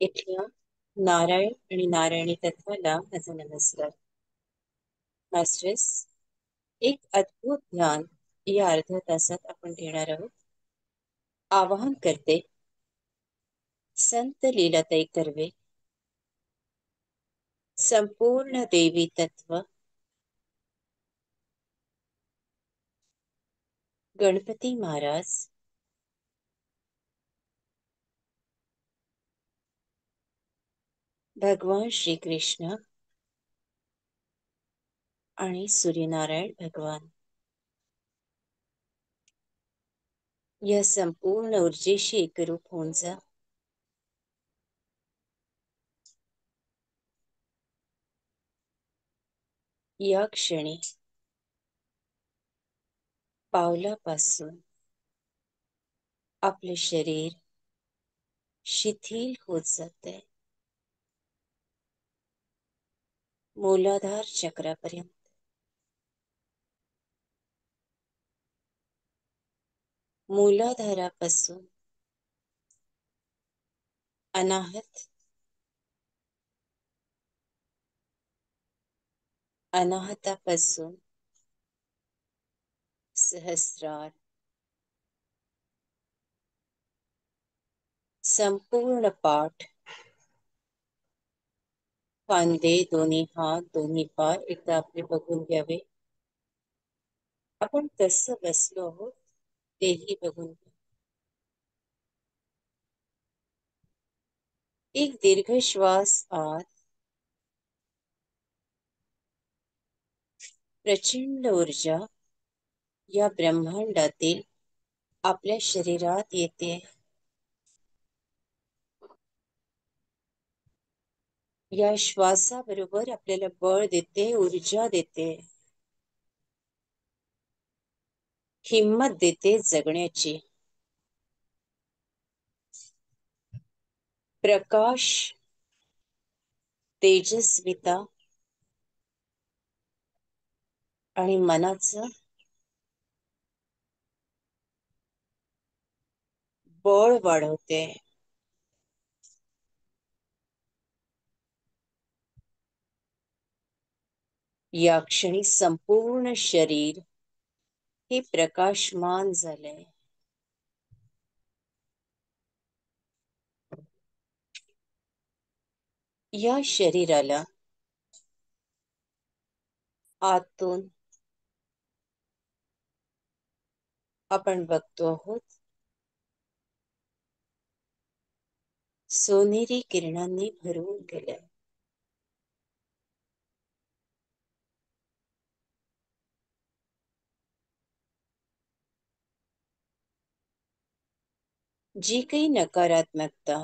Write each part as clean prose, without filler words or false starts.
इथल्या नारायण आणि नारायणी तत्वाला माझा नमस्कार. मास्टर्स, एक अद्भुत ध्यान या अर्ध्या तासात आपण घेणार आहोत. आवाहन करते संत लीलाताई कर्वे, संपूर्ण देवी तत्व, गणपती महाराज, भगवान श्रीकृष्ण आणि सूर्यनारायण भगवान या संपूर्ण ऊर्जेशी एकरूप होऊन जा. या क्षणी पावलापासून आपले शरीर शिथिल होत जाते, मूलाधार चक्रापर्यंत. मूलाधारापासून अनाहत, अनाहतापासून सहस्रार, संपूर्ण पाठ, खांदे, दोन्ही हात, दोन्ही पाय एकदा आपले बघून घ्यावे. आपण कसं बसलो आहोत तेही बघून घ्या. एक दीर्घ श्वास आत. प्रचंड ऊर्जा या ब्रह्मांडातील आपल्या शरीरात येते. या श्वासाबरोबर आपल्याला बळ देते, ऊर्जा देते, हिम्मत देते जगण्याची. प्रकाश, तेजस्विता आणि मनाचं बळ वाढवते. या क्षणी संपूर्ण शरीर हे प्रकाशमान झालंय. या शरीराला आतून आपण बघतो आहोत सोनेरी किरणांनी भरून गेलंय. जी काही नकारात्मकता,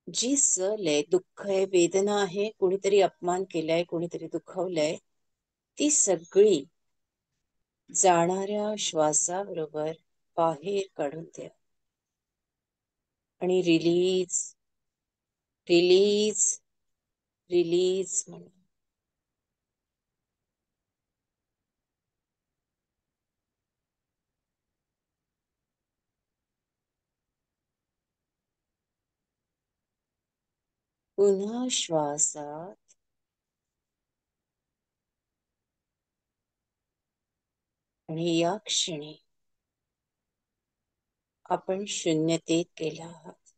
जी सल आहे, दुःख आहे, वेदना आहे, कोणीतरी अपमान केलाय, कोणीतरी दुखावलंय, ती सगळी जाणाऱ्या श्वासाबरोबर बाहेर काढून द्या आणि रिलीज, रिलीज, रिलीज म्हणा. पुन्हा श्वासात आणि या क्षणी आपण शून्यतेत गेला आहात.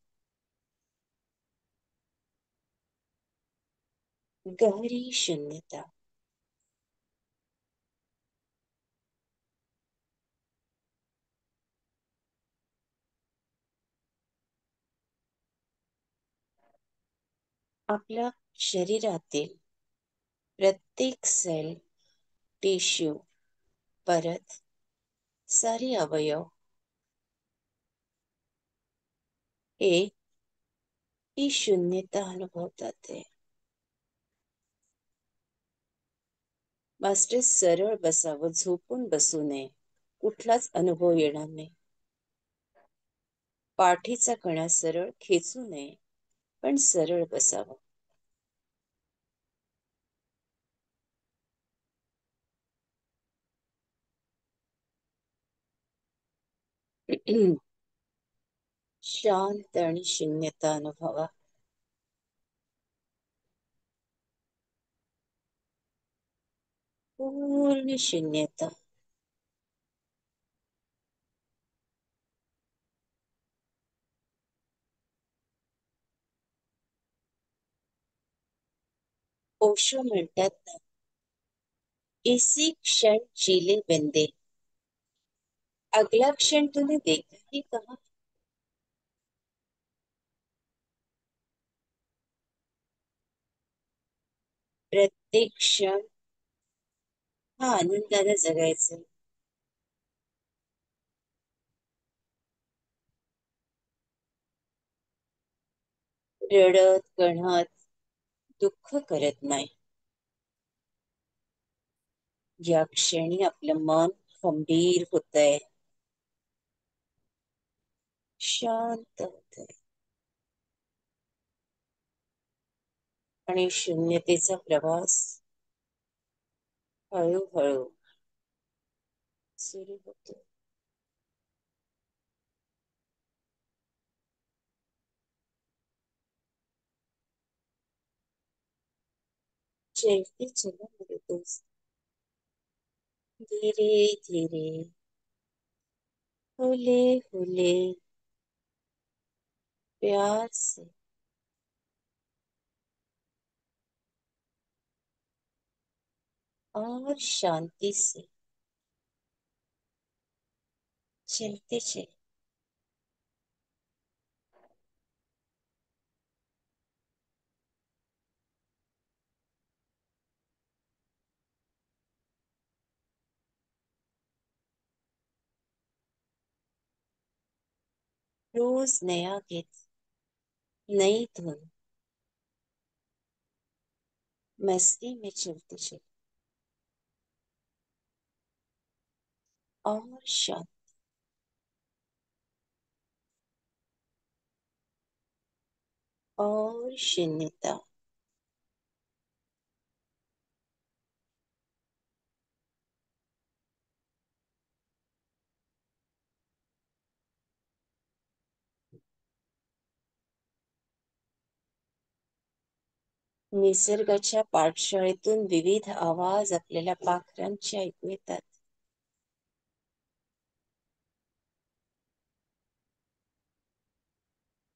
गहरी शून्यता. आपल्या शरीरातील प्रत्येक सेल, टिश्यू, परत सारे अवयव हे ही शून्यता अनुभवतात आहे. मास्टर, सरळ बसावं, झोपून बसू नये, कुठलाच अनुभव येणार नाही. पाठीचा कणा सरळ खेचू नये, पण सरळ बसावं. शांत आणि शून्यता अनुभवा. पूर्ण शून्यता. ओशो म्हणतात ना, इसी क्षण जीले बंदे, अगला क्षण तूने देखा ही कहा. प्रत्येक क्षण हा आनंदाने जगायचं. रडत गणत दुःख करत नाही. या क्षणी आपलं मन खंबीर होतंय, शांत होतंय आणि शून्यतेचा प्रवास हळूहळू सुरू होतो. चलते चलो मेरे दोस्त, धीरे धीरे, होले होले, प्यार से, और शांति से चलते चले. रोज नया गीत, नई धुन, मस्ती में चलते चले, और शांत. और शून्यता. निसर्गाच्या पाठशाळेतून विविध आवाज आपल्याला पाखरांचे ऐकू येतात.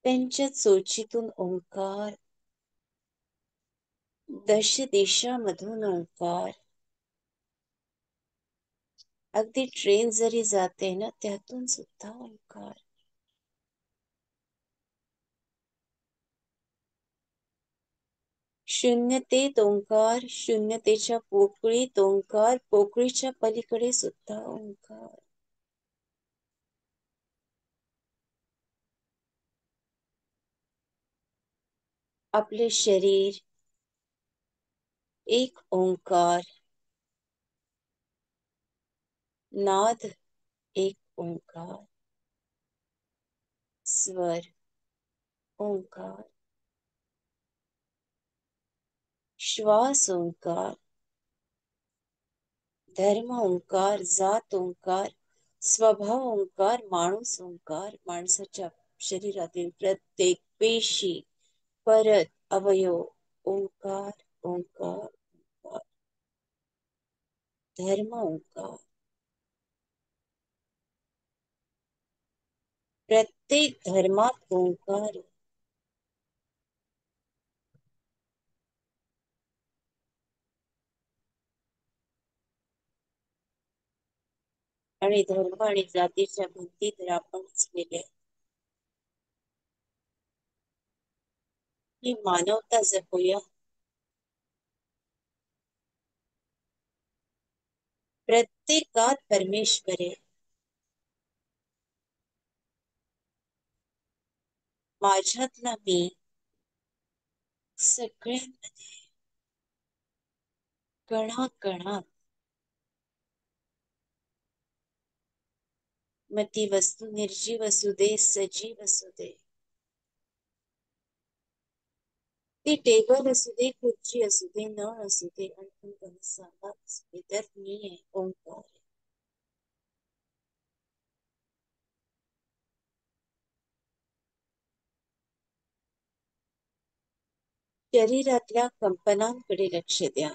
त्यांच्या चोचीतून ओंकार, दश दिशांमधून ओंकार. अगदी ट्रेन जरी जाते ना, त्यातून सुद्धा ओंकार. शून्यतेत ओंकार, शून्यतेच्या पोकळीत ओंकार, पोकळीच्या पलीकडे सुद्धा ओंकार. आपले शरीर एक ओंकार, नाद एक ओंकार, स्वर ओंकार, श्वास ओंकार, धर्म ओंकार, जात ओंकार, स्वभाव ओंकार, माणूस ओंकार. माणसाच्या शरीरातील प्रत्येक पेशी, परत, अवयव ओंकार, ओंकार, ओंकार. धर्म ओंकार. प्रत्येक धर्मात ओंकार. आणि धर्म आणि जातीच्या भिंती तर आपणच केल्या. ही मानवता जपूया. प्रत्येकात परमेश्वर आहे. माझ्यातला मी सगळ्यांमध्ये, कणाकणात. मग ती वस्तू निर्जीव असू दे, सजीव असू दे, ती टेबल असू दे, खुर्ची असू दे, नळ असू दे, आणखी काही साधा असू दे, त्यात मी आहे, ओंकार आहे. शरीरातल्या कंपनांकडे लक्ष द्या.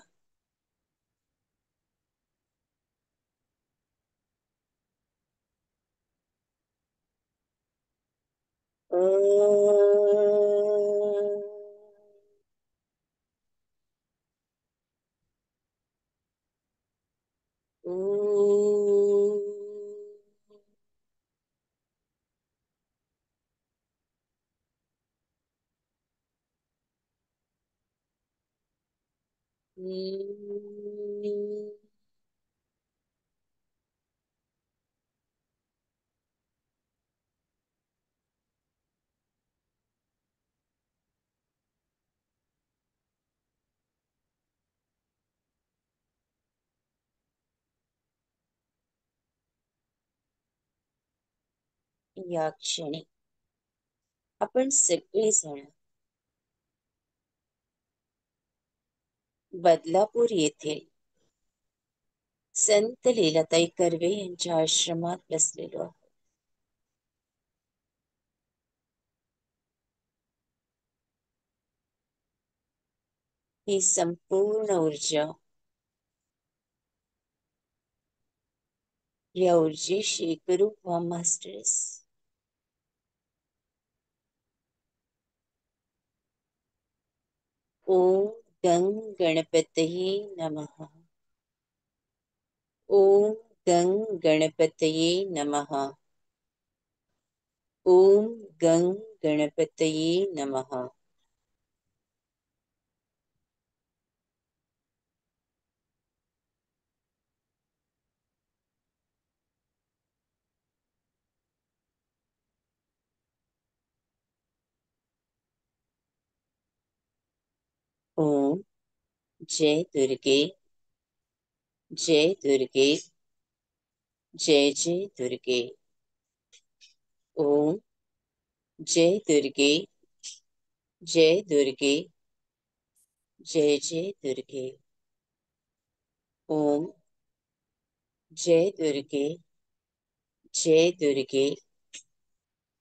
या क्षणी आपण सगळेजण बदलापूर येथे संत लीलाताई कर्वे यांच्या आश्रमात बसलेलो आहोत. ही संपूर्ण ऊर्जा या ऊर्जेशी गुरु वा मास्टर्स ओम गं गणपतये नमः. ओम गं गणपतये नमः. ओम गं गणपतये नमः. ओम जय दुर्गे. जय दुर्गे. जय जय दुर्गे. ओम जय दुर्गे. जय दुर्गे. जय जय दुर्गे. ओम जय दुर्गे. जय दुर्गे.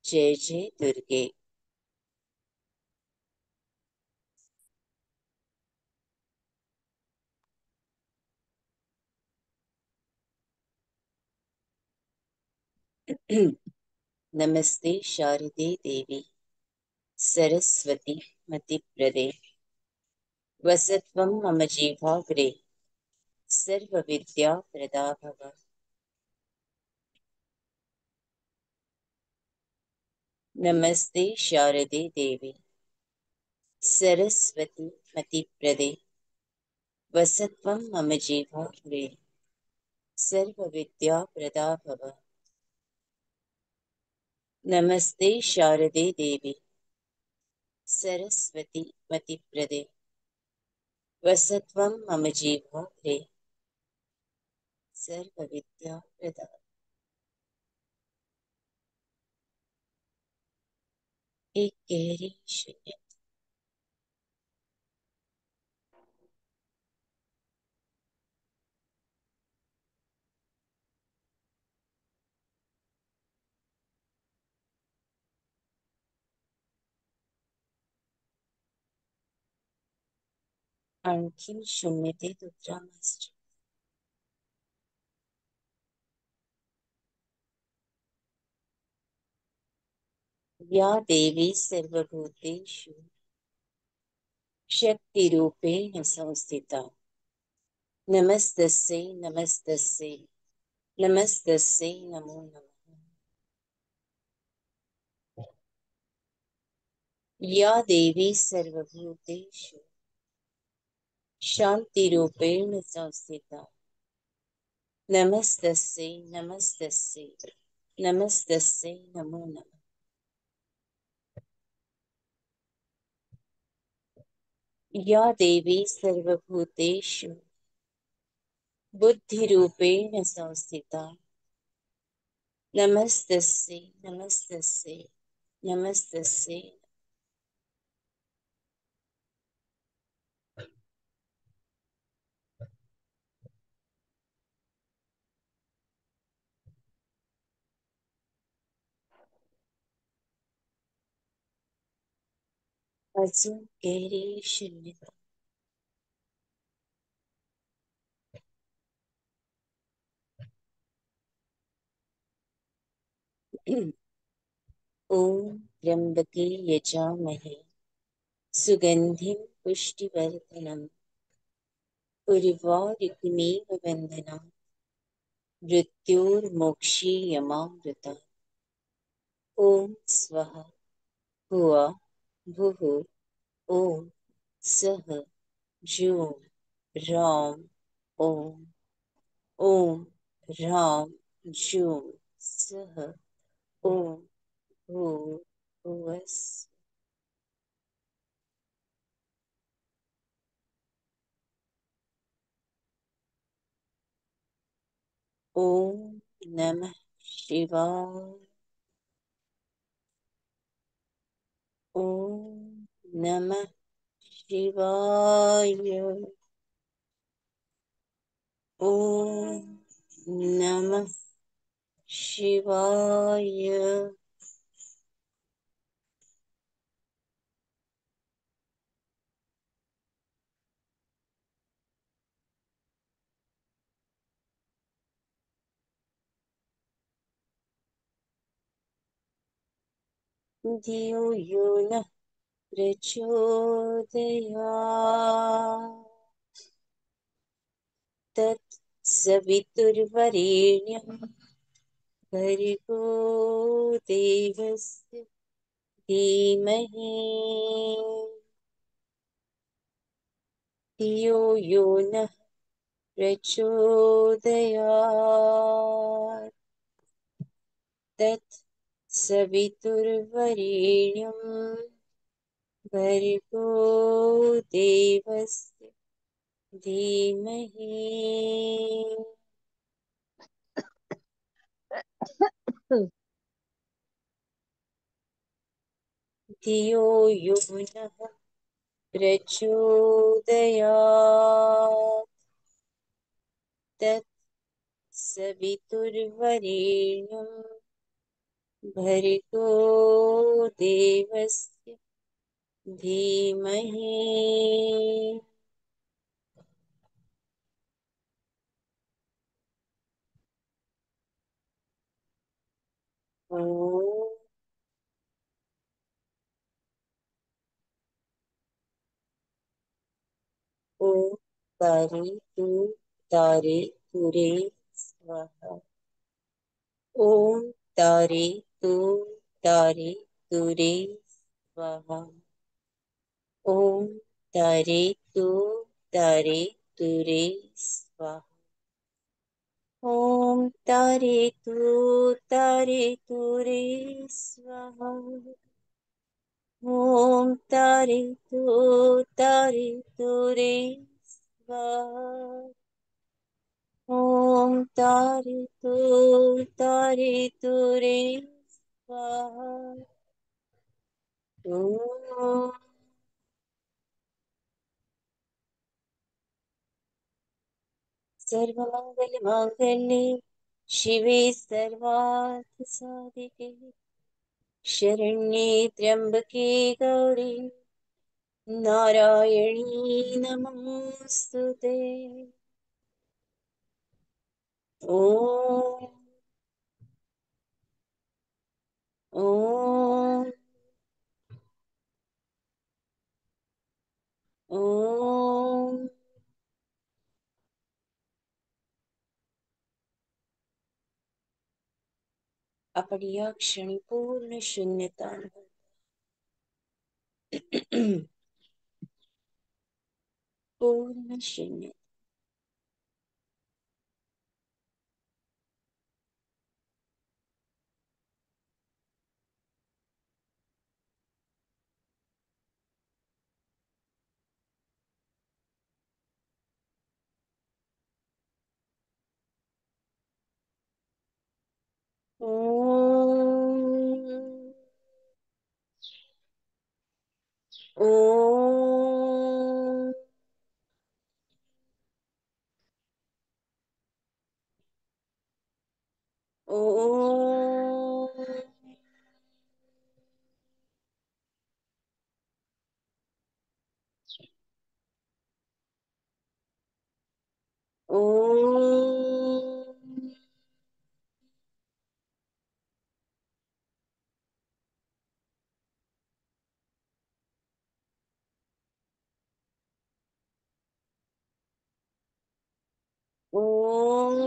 जय जय दुर्गे. नमस्ते शारदे देवी सरस्वती मतिप्रदे वसत्वं मम जीवाग्रे सर्वविद्या प्रदा भव. नमस्ते शारदे देवी सरस्वती मतिप्रदे वसत्वं मम जीवाग्रे सर्वविद्या प्रदा भव. नमस्ते शारदे देवी सरस्वती मतिप्रदे वसत्वं मम जीवाग्रे सर्वविद्या प्रदा. एक गहरी शून्य. आणखी शून्यतेत उतरा मास्टर. या देवी सर्वभूतेषु शक्तिरूपेण संस्थिता. नमस्तस्यै नमस्तस्यै नमस्तस्यै नमो नमः. या देवी सर्वभूतेषु शान्तिरूपेण संस्थिता. नमस्तस्यै नमस्तस्यै नमस्तस्यै नमो नमः. या देवी सर्वभूतेषु बुद्धिरूपेण संस्थिता. नमस्तस्यै नमस्तस्यै नमस्तस्यै. अजून गहरी शून्यता. ओम त्र्यंबके यजामहे सुगंधिं पुष्टिवर्धनम् उर्वारुकमेव बन्धनात् मृत्योर्मोक्षीयमामृता. ओम स्वः भुवा भुः ओम सः ज्यों राम ओम ओम राम ज्यों सः ओम भूर्भुवस्सुः. ओम नमः शिवाय. ओम नमः शिवाय. ओम नमः शिवाय. धियो यो नः प्रचोदयात् तत् सवितुर्वरेण्यं भर्गो देवस्य धीमहि धियो यो नः प्रचोदयात् तत् सवितुर्वरेण्यं भर्गो देवस्य धीमहि धियो यो नः प्रचोदयात् तत् सवितुर्वरेण्यं भर्गो देवस्य धीमहि. ॐ ॐ तारे तु तारे तुरे स्वाहा. ॐ तारे तु तारे तुरे स्वाहा. ॐ तारे तु तारे तुरे स्वाहा. ॐ तारे तु तारे तुरे स्वाहा. ॐ तारे तु तारे तुरे स्वाहा. ॐ तारे तु तारे तुरे स्वाहा. ॐ सर्वमङ्गलमाङ्गल्ये शिवे सर्वार्थसाधिके शरण्ये त्र्यम्बके गौरी नारायणी नमोऽस्तु ते. ॐ ॐ ॐ आपण या क्षणी पूर्ण शून्यता अनुभव. पूर्ण शून्य. ॐ ॐ ॐ ओम.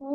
ओम.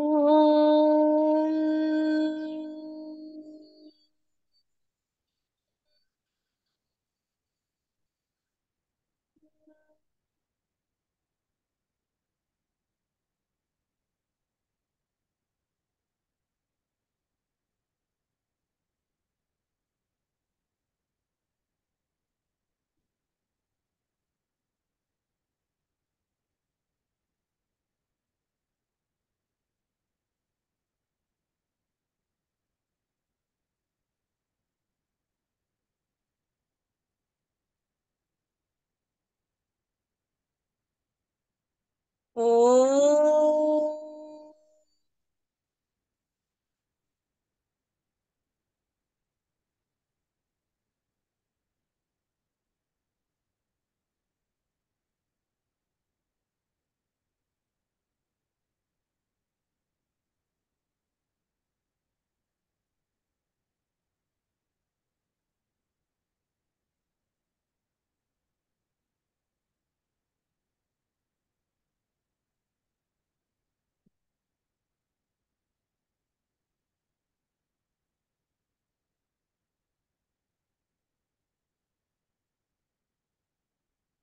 ओम.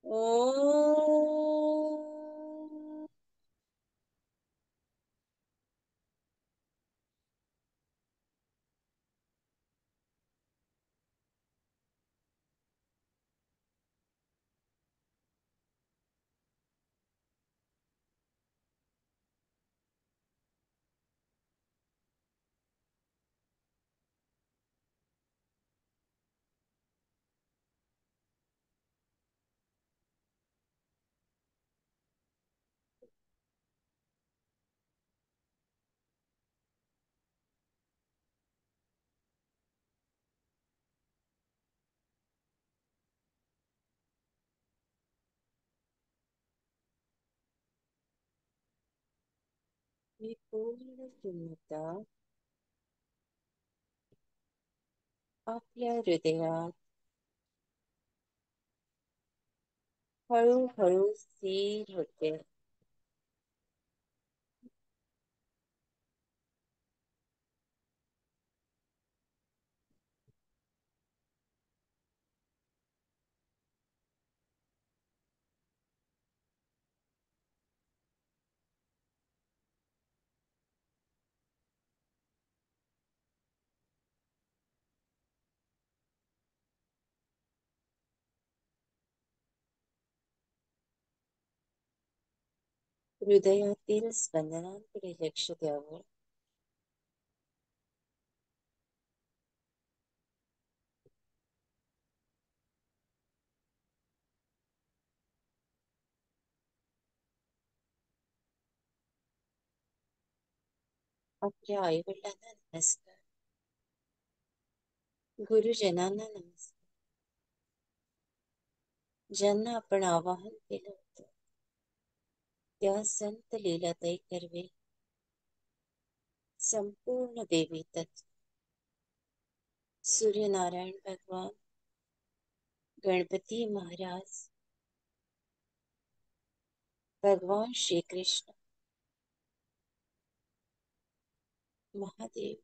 ओम. मी पूर्ण पूर्णता आपल्या हृदयात हळूहळू स्थिर होते. हृदयातील स्पंदनांकडे लक्ष द्यावं. आपल्या आईवडिलांना नमस्कार. गुरुजनांना नमस्कार. ज्यांना आपण आवाहन केलं होतं त्या संत लीलाताई कर्वे, संपूर्ण देवी तत्व, सूर्यनारायण भगवान, गणपती महाराज, भगवान श्री कृष्ण, महादेव,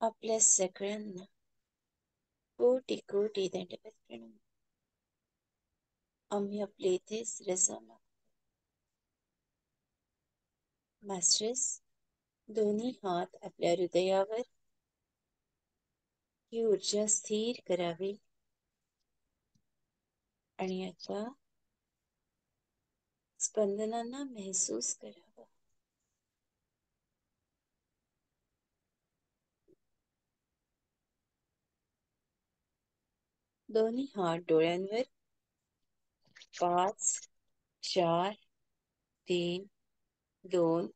आपल्या सगळ्यांना कोटी कोटी दंडवत प्रणाम. आम्ही आपले इथेच रजा मागतो. मास्टर्स, दोन्ही हात आपल्या हृदयावर ही ऊर्जा स्थिर करावी आणि आता स्पंदनांना महसूस करावं. दोन्ही हात डोळ्यांवर. 5 4 3 2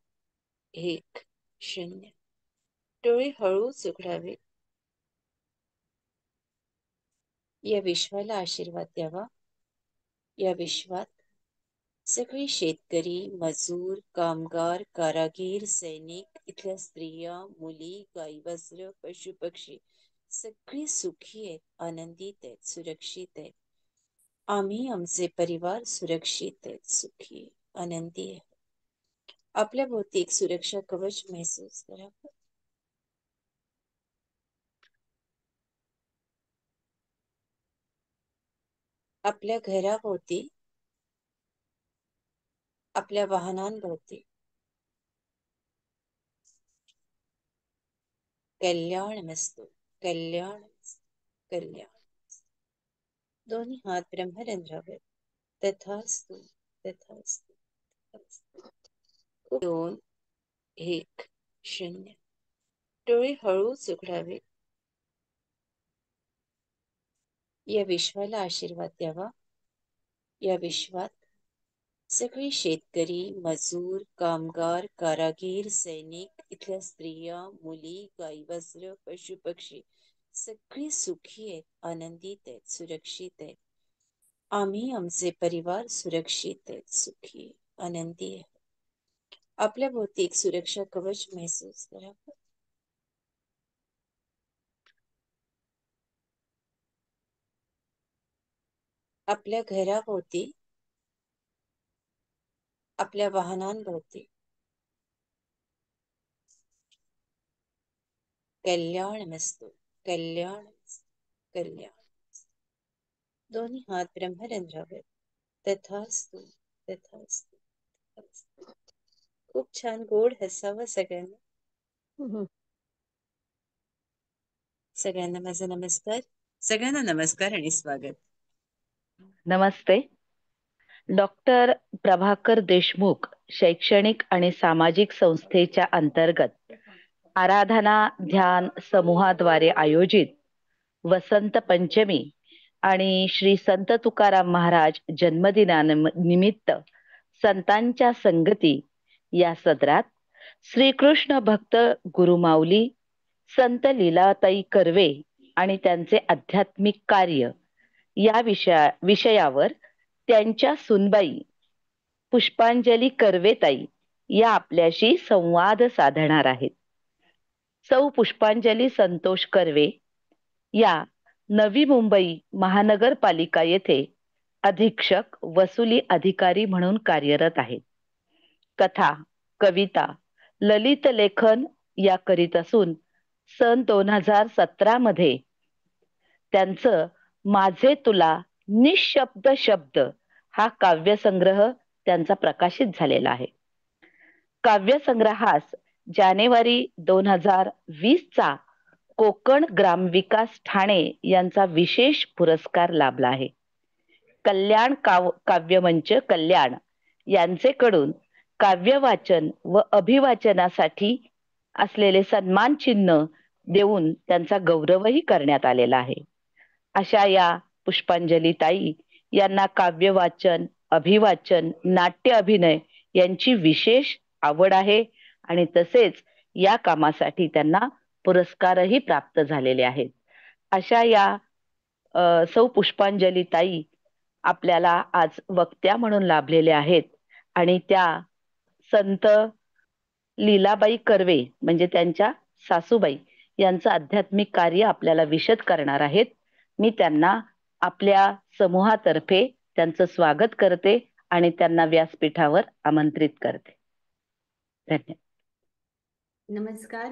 1 0. डोळे हळूच उघडावे. या विश्वाला आशीर्वाद द्यावा. या विश्वात सगळे शेतकरी, मजूर, कामगार, कारागीर, सैनिक, इथल्या स्त्रिया, मुली, गाई, वस्त्र, पशु, पक्षी सगळे सुखी आहेत, आनंदित आहेत, सुरक्षित आहेत. आम्ही आमचे परिवार सुरक्षित आहेत, सुखी, आनंदी आहे. आपल्या भोवती एक सुरक्षा कवच महसूस करा. आपल्या घराभोवती, आपल्या वाहनांभोवती कल्याणमस्तु, कल्याण, कल्याण. दोन्ही हात ब्रह्मरंध्रावर. तथास्तु, तथास्तु, तथास्तु. 2 1 0. डोळे हळूच उघडावे. या विश्वाला आशीर्वाद द्यावा. या विश्वात सगळे शेतकरी, मजूर, कामगार, कारागीर, सैनिक, इथल्या स्त्रिया, मुली, गाई, वस्त्र, पशु, पक्षी सगळे सुखी आहेत, आनंदित आहेत, सुरक्षित आहेत. आम्ही आमचे परिवार सुरक्षित आहेत, सुखी, आनंदी आहे. आपल्या भोवती एक सुरक्षा कवच महसूस करा. आपल्या घराभोवती, आपल्या वाहनांभोवती कल्याणमस्तु, कल्याण, कल्याण. दोन्ही हात ब्रह्मरंध्रावर. तथास्तु, तथास्तु, तथास्तु. खूप छान, गोड हसावं सगळ्यांना. सगळ्यांना माझा नमस्कार. सगळ्यांना नमस्कार आणि स्वागत. नमस्ते. डॉक्टर प्रभाकर देशमुख शैक्षणिक आणि सामाजिक संस्थेच्या अंतर्गत आराधना ध्यान समूहाद्वारे आयोजित वसंत पंचमी आणि श्री संत तुकाराम महाराज जन्मदिनानिमित्त संतांच्या संगती या सदरात श्रीकृष्ण भक्त गुरुमाऊली संत लीलाताई कर्वे आणि त्यांचे आध्यात्मिक कार्य या विषयावर त्यांच्या सुनबाई पुष्पांजली कर्वेताई या आपल्याशी संवाद साधणार आहेत. सौ पुष्पांजली संतोष कर्वे या नवी मुंबई महानगरपालिका येथे अधीक्षक वसुली अधिकारी म्हणून कार्यरत आहेत. कथा, कविता, ललित लेखन या करीत असून सन 2017 मध्ये त्यांचं माझे तुला निशब्द शब्द हा काव्यसंग्रह त्यांचा प्रकाशित झालेला आहे. काव्यसंग्रहास जानेवारी 2020 चा कोकण ग्रामविकास ठाणे यांचा विशेष पुरस्कार लाभला आहे. कल्याण काव्यमंच कल्याण यांचेकडून काव्य वाचन व अभिवाचनासाठी असलेले सन्मान चिन्ह देऊन त्यांचा गौरवही करण्यात आलेला आहे. अशा या पुष्पांजली ताई यांना काव्य वाचन, अभिवाचन, नाट्य अभिनय यांची विशेष आवड आहे आणि तसेच या कामासाठी त्यांना पुरस्कारही प्राप्त झालेले आहेत. अशा या सौ पुष्पांजली ताई आपल्याला आज वक्त्या म्हणून लाभलेल्या आहेत आणि त्या संत लीलाबाई कर्वे म्हणजे त्यांच्या सासूबाई यांचं आध्यात्मिक कार्य आपल्याला विशद करणार आहेत. मी त्यांना आपल्या समूहातर्फे त्यांचं स्वागत करते आणि त्यांना व्यासपीठावर आमंत्रित करते. धन्यवाद. नमस्कार.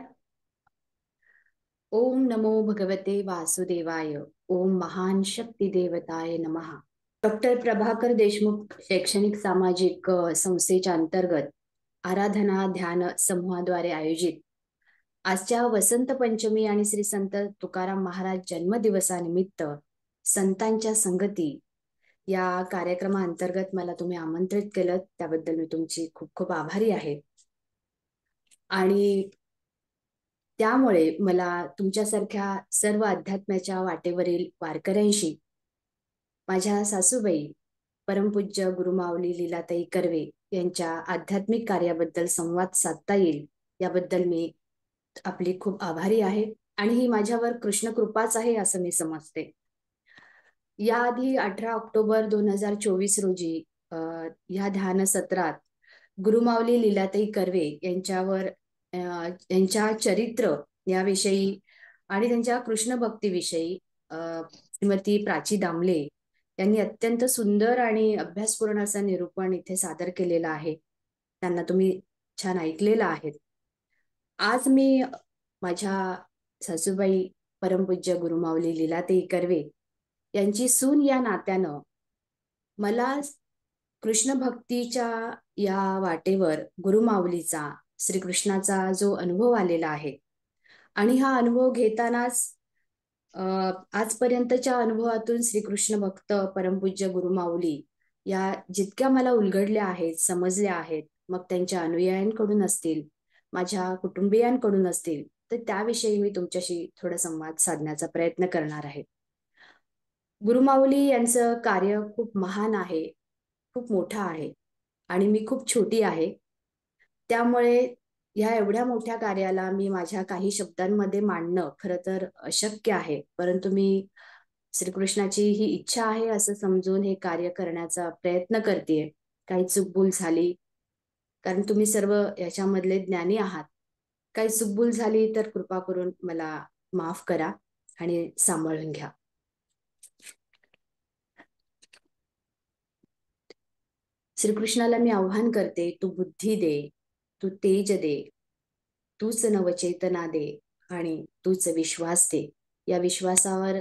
ओम नमो भगवते वासुदेवाय. ओम महान शक्ती देवताय नमः. डॉक्टर प्रभाकर देशमुख शैक्षणिक सामाजिक संस्थेच्या अंतर्गत आराधना ध्यान समूहाद्वारे आयोजित आजच्या वसंत पंचमी आणि श्री संत तुकाराम महाराज जन्मदिवसानिमित्त संतांच्या संगती या कार्यक्रमाअंतर्गत मला तुम्ही आमंत्रित केलं, त्याबद्दल मी तुमची खूप खूप आभारी आहे. आणि त्यामुळे मला तुमच्यासारख्या सर्व अध्यात्माच्या वाटेवरील वारकऱ्यांशी माझ्या सासूबाई परमपूज्य गुरुमाऊली लीलाताई कर्वे यांच्या आध्यात्मिक कार्याबद्दल संवाद साधता येईल याबद्दल मी आपली खूप आभारी आहे आणि ही माझ्यावर कृष्ण कृपाच आहे असं मी समजते. याआधी 18 ऑक्टोबर 2024 रोजी ह्या ध्यान सत्रात गुरुमाऊली लीलाताई कर्वे यांच्या चरित्र याविषयी आणि त्यांच्या कृष्ण भक्तीविषयी श्रीमती प्राची दामले यांनी अत्यंत सुंदर आणि अभ्यासपूर्ण असं निरूपण इथे सादर केलेलं आहे. त्यांना तुम्ही छान ऐकलेलं आहे. आज मी माझ्या सासूबाई परमपूज्य गुरुमाऊली लीलाताई कर्वे यांची सून या नात्यानं मला कृष्ण भक्तीच्या या वाटेवर गुरुमाऊलीचा श्रीकृष्णाचा जो अनुभव आलेला आहे आणि हा अनुभव घेतानाच आजपर्यंतच्या अनुभवातून श्रीकृष्ण भक्त परमपूज्य गुरुमाऊली या जितक्या मला उलगडल्या आहेत, समजल्या आहेत, मग त्यांच्या अनुयायांकडून असतील, माझ्या कुटुंबियांकडून असतील, तर त्याविषयी मी तुमच्याशी थोडा संवाद साधण्याचा प्रयत्न करणार आहे. गुरुमाऊली यांचं कार्य खूप महान आहे, खूप मोठं आहे आणि मी खूप छोटी आहे. त्यामुळे ह्या एवढ्या मोठ्या कार्याला मी माझ्या काही शब्दांमध्ये मांडणं खरं तर अशक्य आहे. परंतु मी श्रीकृष्णाची ही इच्छा आहे असं समजून हे कार्य करण्याचा प्रयत्न करतेय. काही चूकभूल झाली, कारण तुम्ही सर्व याच्यामधले ज्ञानी आहात. काही चूकभूल झाली तर कृपा करून मला माफ करा आणि सांभाळून घ्या. श्रीकृष्णाला मी आव्हान करते, तू बुद्धी दे, तू तेज दे, तूच नवचेतना दे आणि तूच विश्वास दे. या विश्वासावर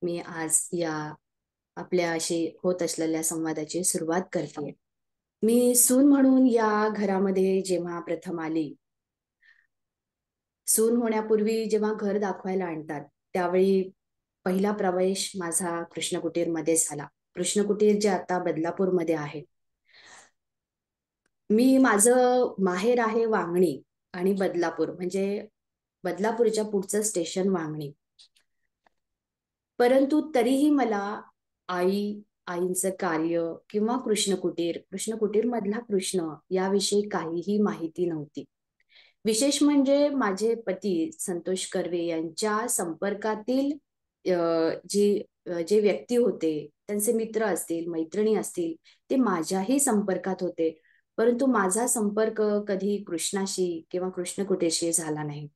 मी आज या आपल्या अशी होत असलेल्या संवादाची सुरुवात करते. मी सून म्हणून या घरामध्ये जेव्हा प्रथम आली, सून होण्यापूर्वी जेव्हा घर दाखवायला आणतात त्यावेळी पहिला प्रवेश माझा कृष्णकुटीरमध्ये झाला. कृष्णकुटीर जे आता बदलापूरमध्ये आहे. माझं माहेर आहे वांगणी आणि बदलापूर, म्हणजे बदलापूरच्या पुढचं स्टेशन वांगणी. परंतु तरीही मला आईंचं कार्य किंवा कृष्णकुटीर मधला कृष्ण याविषयी काहीही माहिती नव्हती. विशेष म्हणजे माझे पती संतोष कर्वे यांच्या संपर्कातील जे व्यक्ती होते, त्यांचे मित्र असतील, मैत्रिणी असतील, ते माझ्याही संपर्कात होते. परंतु माझा संपर्क कधी कृष्णाशी किंवा कृष्णकुटीरशी झाला नाही.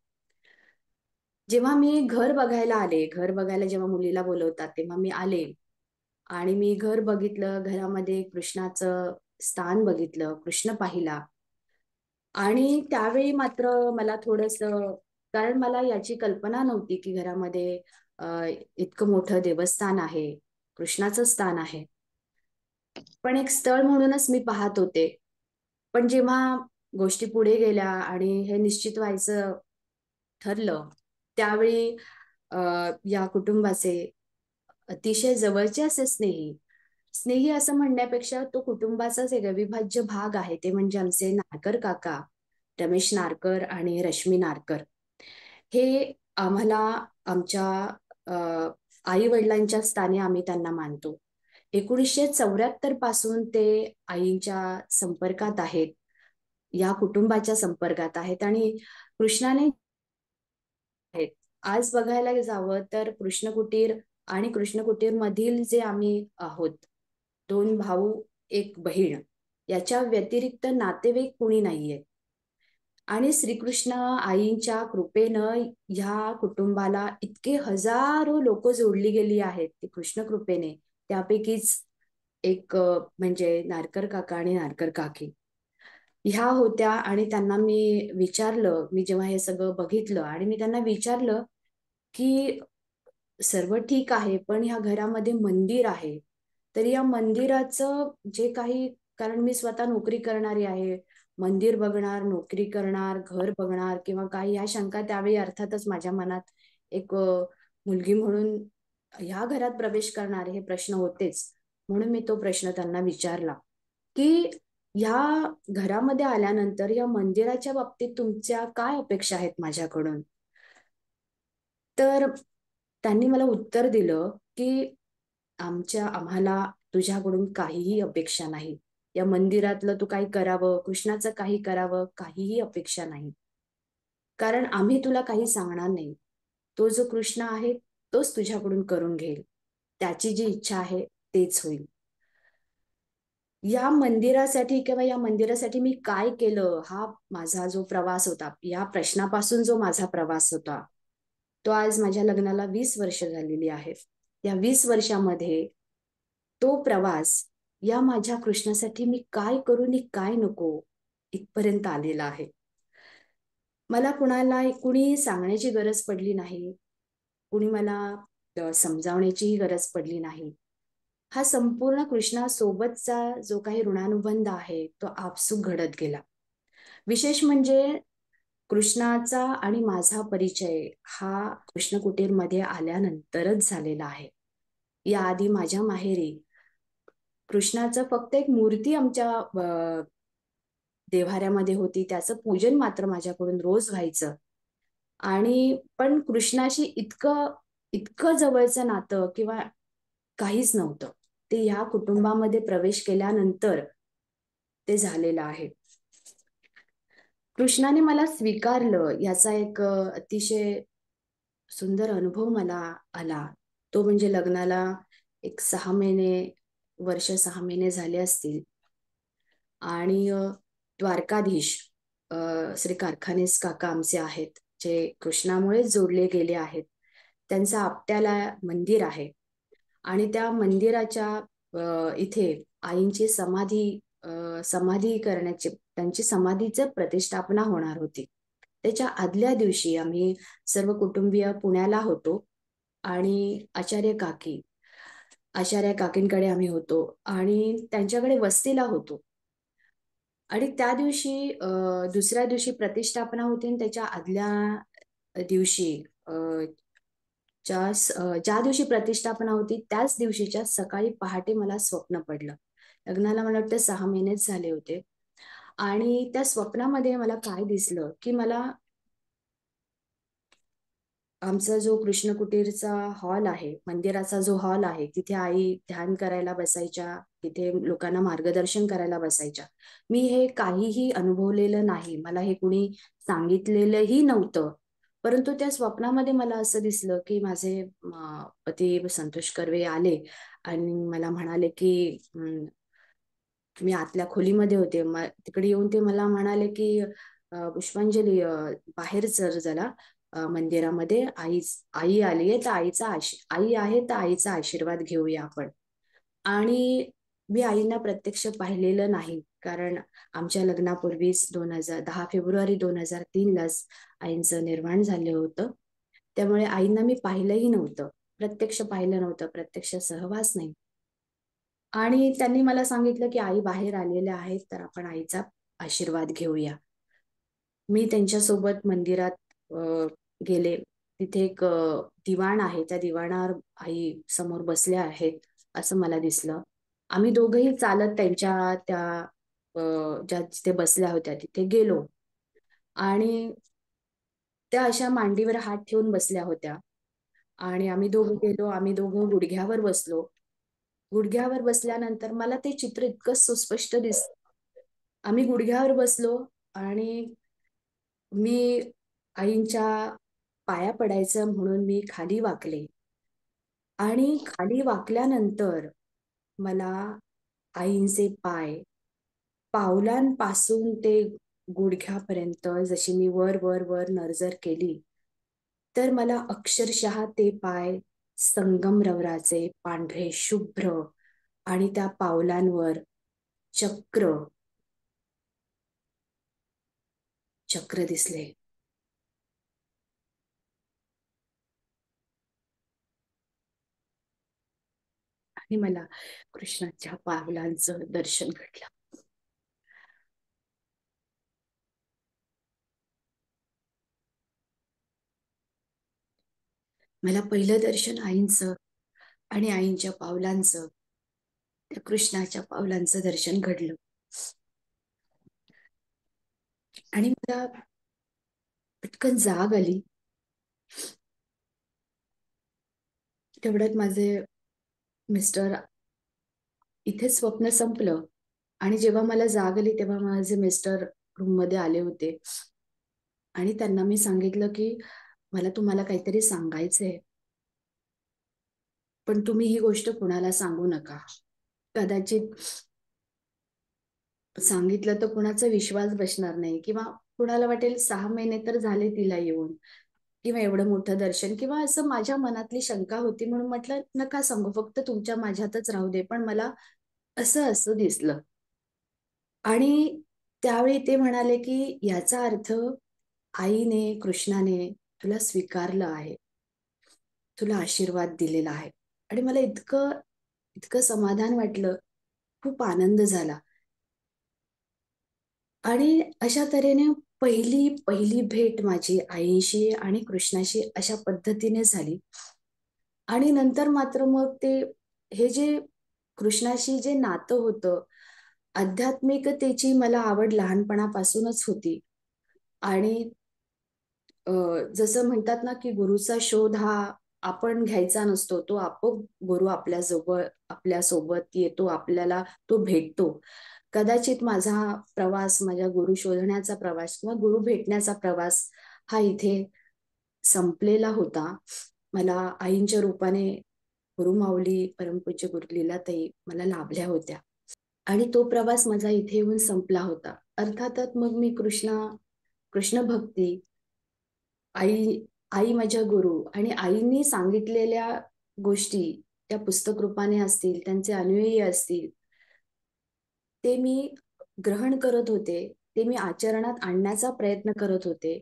जेव्हा मी घर बघायला जेव्हा मुलीला बोलवतात तेव्हा मी आले आणि मी घर बघितलं, घरामध्ये कृष्णाचं स्थान बघितलं, कृष्ण पाहिला. आणि त्यावेळी मात्र मला थोडंसं, कारण मला याची कल्पना नव्हती की घरामध्ये इतकं मोठं देवस्थान आहे, कृष्णाचं स्थान आहे. पण एक स्थळ म्हणूनच मी पाहत होते. पण जेव्हा गोष्टी पुढे गेल्या आणि हे निश्चित व्हायचं ठरलं, त्यावेळी या कुटुंबाचे अतिशय जवळचे असे स्नेही असं म्हणण्यापेक्षा तो कुटुंबाचाच एक अविभाज्य भाग आहे, ते म्हणजे आमचे नारकर काका रमेश नारकर आणि रश्मी नारकर. हे आम्हाला आमच्या आई वडिलांच्या स्थानी आम्ही त्यांना मानतो. 1974 पासून ते आईच्या संपर्कात आहेत, या कुटुंबाच्या संपर्कात आहेत आणि कृष्णाने आहेत. आज बघायला जावं तर कृष्णकुटीर आणि कृष्णकुटीर मधील जे आम्ही आहोत, 2 भाऊ 1 बहीण, याच्या व्यतिरिक्त नातेवाईक कुणी नाहीये. आणि श्रीकृष्ण आईंच्या कृपेनं ह्या कुटुंबाला इतके हजारो लोक जोडली गेली आहेत ती कृष्ण कृपेने. त्यापैकीच एक म्हणजे नारकर काका आणि नारकर काकी ह्या होत्या. आणि त्यांना मी जेव्हा हे सगळं बघितलं आणि मी त्यांना विचारलं की सर्व ठीक आहे, पण ह्या घरामध्ये मंदिर आहे, तर या मंदिराचं जे काही, कारण मी स्वतः नोकरी करणारी आहे, मंदिर बघणार, नोकरी करणार, घर बघणार किंवा काही, ह्या शंका त्यावेळी अर्थातच माझ्या मनात एक मुलगी म्हणून ह्या घरात प्रवेश करणारे हे प्रश्न होतेच. म्हणून मी तो प्रश्न त्यांना विचारला की ह्या घरामध्ये आल्यानंतर या मंदिराच्या बाबतीत तुमच्या काय अपेक्षा आहेत माझ्याकडून. तर त्यांनी मला उत्तर दिलं की आम्हाला तुझ्याकडून काहीही अपेक्षा नाही. या मंदिरातलं तू काही करावं, कृष्णाचं काही करावं, काहीही अपेक्षा नाही. कारण आम्ही तुला काही सांगणार नाही. तो जो कृष्ण आहे तोच तुझ्याकडून करून घेईल. त्याची जी इच्छा आहे तेच होईल. या मंदिरासाठी किंवा या मंदिरासाठी मी काय केलं, हा माझा जो प्रवास होता, या प्रश्नापासून जो माझा प्रवास होता, तो आज माझ्या लग्नाला 20 वर्ष झालेली आहेत. या 20 वर्षामध्ये तो प्रवास या माझ्या कृष्णासाठी मी काय करू आणि काय नको इथपर्यंत आलेला आहे. मला कुणी सांगण्याची गरज पडली नाही. कुणी मला समजावण्याचीही गरज पडली नाही. हा संपूर्ण कृष्णासोबतचा जो काही ऋणानुबंध आहे तो आपसूक घडत गेला. विशेष म्हणजे कृष्णाचा आणि माझा परिचय हा कृष्ण कुटीरमध्ये आल्यानंतरच झालेला आहे. याआधी माझ्या माहेरी कृष्णाचं फक्त एक मूर्ती आमच्या देव्हाऱ्यामध्ये होती. त्याचं पूजन मात्र माझ्याकडून रोज व्हायचं. आणि पण कृष्णाशी इतकं इतकं जवळचं नातं किंवा काहीच नव्हतं. ते ह्या कुटुंबामध्ये प्रवेश केल्यानंतर ते झालेलं आहे. कृष्णाने मला स्वीकारलं याचा एक अतिशय सुंदर अनुभव मला आला. तो म्हणजे लग्नाला एक 6 महिने झाले असतील. आणि द्वारकाधीश श्री कारखानीस काका आमचे आहेत, जे कृष्णामुळेच जोडले गेले आहेत. त्यांचं आपट्याला मंदिर आहे आणि त्या मंदिराच्या इथे आईंची समाधी करण्याची, त्यांची समाधीचं प्रतिष्ठापना होणार होती. त्याच्या आदल्या दिवशी आम्ही सर्व कुटुंबीय पुण्याला होतो आणि आचार्य काकींकडे आम्ही होतो आणि त्यांच्याकडे वस्तीला होतो. आणि त्या दिवशी दुसऱ्या दिवशी प्रतिष्ठापना होती आणि त्याच्या आदल्या दिवशी ज्या दिवशी प्रतिष्ठापना होती त्याच दिवशीच्या सकाळी पहाटे मला स्वप्न पडलं. लग्नाला मला वाटतं 6 महिनेच झाले होते. आणि त्या स्वप्नामध्ये मला काय दिसलं, की मला आमचा जो कृष्ण कुटीरचा हॉल आहे, मंदिराचा जो हॉल आहे, तिथे आई ध्यान करायला बसायच्या, तिथे लोकांना मार्गदर्शन करायला बसायच्या. मी हे काहीही अनुभवलेलं नाही. मला हे कुणी सांगितलेलंही नव्हतं. परंतु त्या स्वप्नामध्ये मला असं दिसलं, की माझे पती संतोष कर्वे आले आणि मला म्हणाले, की मी आतल्या खोलीमध्ये होते. तिकडे येऊन ते मला म्हणाले, की पुष्पांजली बाहेर चल जरा मंदिरामध्ये आई आली आहे तर आई आहे तर आईचा आशीर्वाद घेऊया आपण. आणि मी आईंना प्रत्यक्ष पाहिलेलं नाही. कारण आमच्या लग्नापूर्वीच 10 फेब्रुवारी 2003लाच आईंचं निर्वाण झालं होतं. त्यामुळे आईंना मी पाहिलंही नव्हतं. प्रत्यक्ष पाहिलं नव्हतं. प्रत्यक्ष सहवास नाही. आणि त्यांनी मला सांगितलं, की आई बाहेर आलेल्या आहेत, तर आपण आईचा आशीर्वाद घेऊया. मी त्यांच्यासोबत मंदिरात गेले. तिथे एक दिवाण आहे. त्या दिवाणावर आई समोर बसल्या आहेत, असं मला दिसलं. आम्ही दोघंही चालत त्यांच्या त्या ज्या जिथे बसल्या होत्या तिथे गेलो. आणि त्या अशा मांडीवर हात ठेवून बसल्या होत्या. आणि आम्ही दोघं गेलो. आम्ही दोघं गुडघ्यावर बसलो. गुडघ्यावर बसल्यानंतर मला ते चित्र इतकं सुस्पष्ट दिसलं. आम्ही गुडघ्यावर बसलो आणि मी आईंच्या पाया पडायचं म्हणून मी खाली वाकले. आणि खाली वाकल्यानंतर मला आईंचे पाय पावलांपासून ते गुडघ्यापर्यंत जशी मी वर वर वर नजर केली, तर मला अक्षरशः ते पाय संगमरवराचे पांढरे शुभ्र आणि त्या पावलांवर चक्र चक्र दिसले. आणि मला कृष्णाच्या पावलांचं दर्शन घडलं. मला पहिलं दर्शन आईंचं आणि आईंच्या पावलांचं, त्या कृष्णाच्या पावलांचं दर्शन घडलं. आणि मला पटकन जाग आली. तेवढ्यात माझे मिस्टर इथे स्वप्न संपलं आणि जेव्हा मला जाग आली तेव्हा माझे मिस्टर रूममध्ये आले होते आणि त्यांना मी सांगितलं की मला तुम्हाला काहीतरी सांगायचंय, पण तुम्ही ही गोष्ट कुणाला सांगू नका. कदाचित सांगितलं तर कुणाचा विश्वास बसणार नाही किंवा कुणाला वाटेल 6 महिने तर झाले तिला येऊन किंवा एवढं मोठं दर्शन किंवा असं माझ्या मनातली शंका होती म्हणून म्हटलं नका सांगू, फक्त तुमच्या माझ्यातच राहू दे. पण मला असं दिसलं आणि त्यावेळी ते म्हणाले, की याचा अर्थ आईने, कृष्णाने तुला स्वीकारलं आहे. तुला आशीर्वाद दिलेला आहे. आणि मला इतकं, इतकं समाधान वाटलं, खूप आनंद झाला. आणि अशा तऱ्हेने पहिली पहिली भेट माझी आईशी आणि कृष्णाशी अशा पद्धतीने झाली. आणि नंतर मात्र मग ते हे जे कृष्णाशी जे नातं होतं, आध्यात्मिकतेची मला आवड लहानपणापासूनच होती. आणि अ, जसं म्हणतात ना, की गुरुचा शोध हा आपण घ्यायचा नसतो. तो आपोआप गुरु आपल्याजवळ आपल्यासोबत येतो, आपल्याला तो भेटतो. कदाचित माझा प्रवास, माझ्या गुरु शोधण्याचा प्रवास किंवा गुरु भेटण्याचा प्रवास हा इथे संपलेला होता. मला आईंच्या रूपाने गुरुमाऊली परमपूज्य गुरु लीलाताई मला लाभल्या होत्या आणि तो प्रवास माझा इथे येऊन संपला होता. अर्थातच मग मी कृष्ण भक्ती, आई आई माझ्या गुरु आणि आईंनी सांगितलेल्या गोष्टी त्या पुस्तक रूपाने असतील, त्यांचे अनुयायी असतील, ते मी ग्रहण करत होते. ते मी आचरणात आणण्याचा प्रयत्न करत होते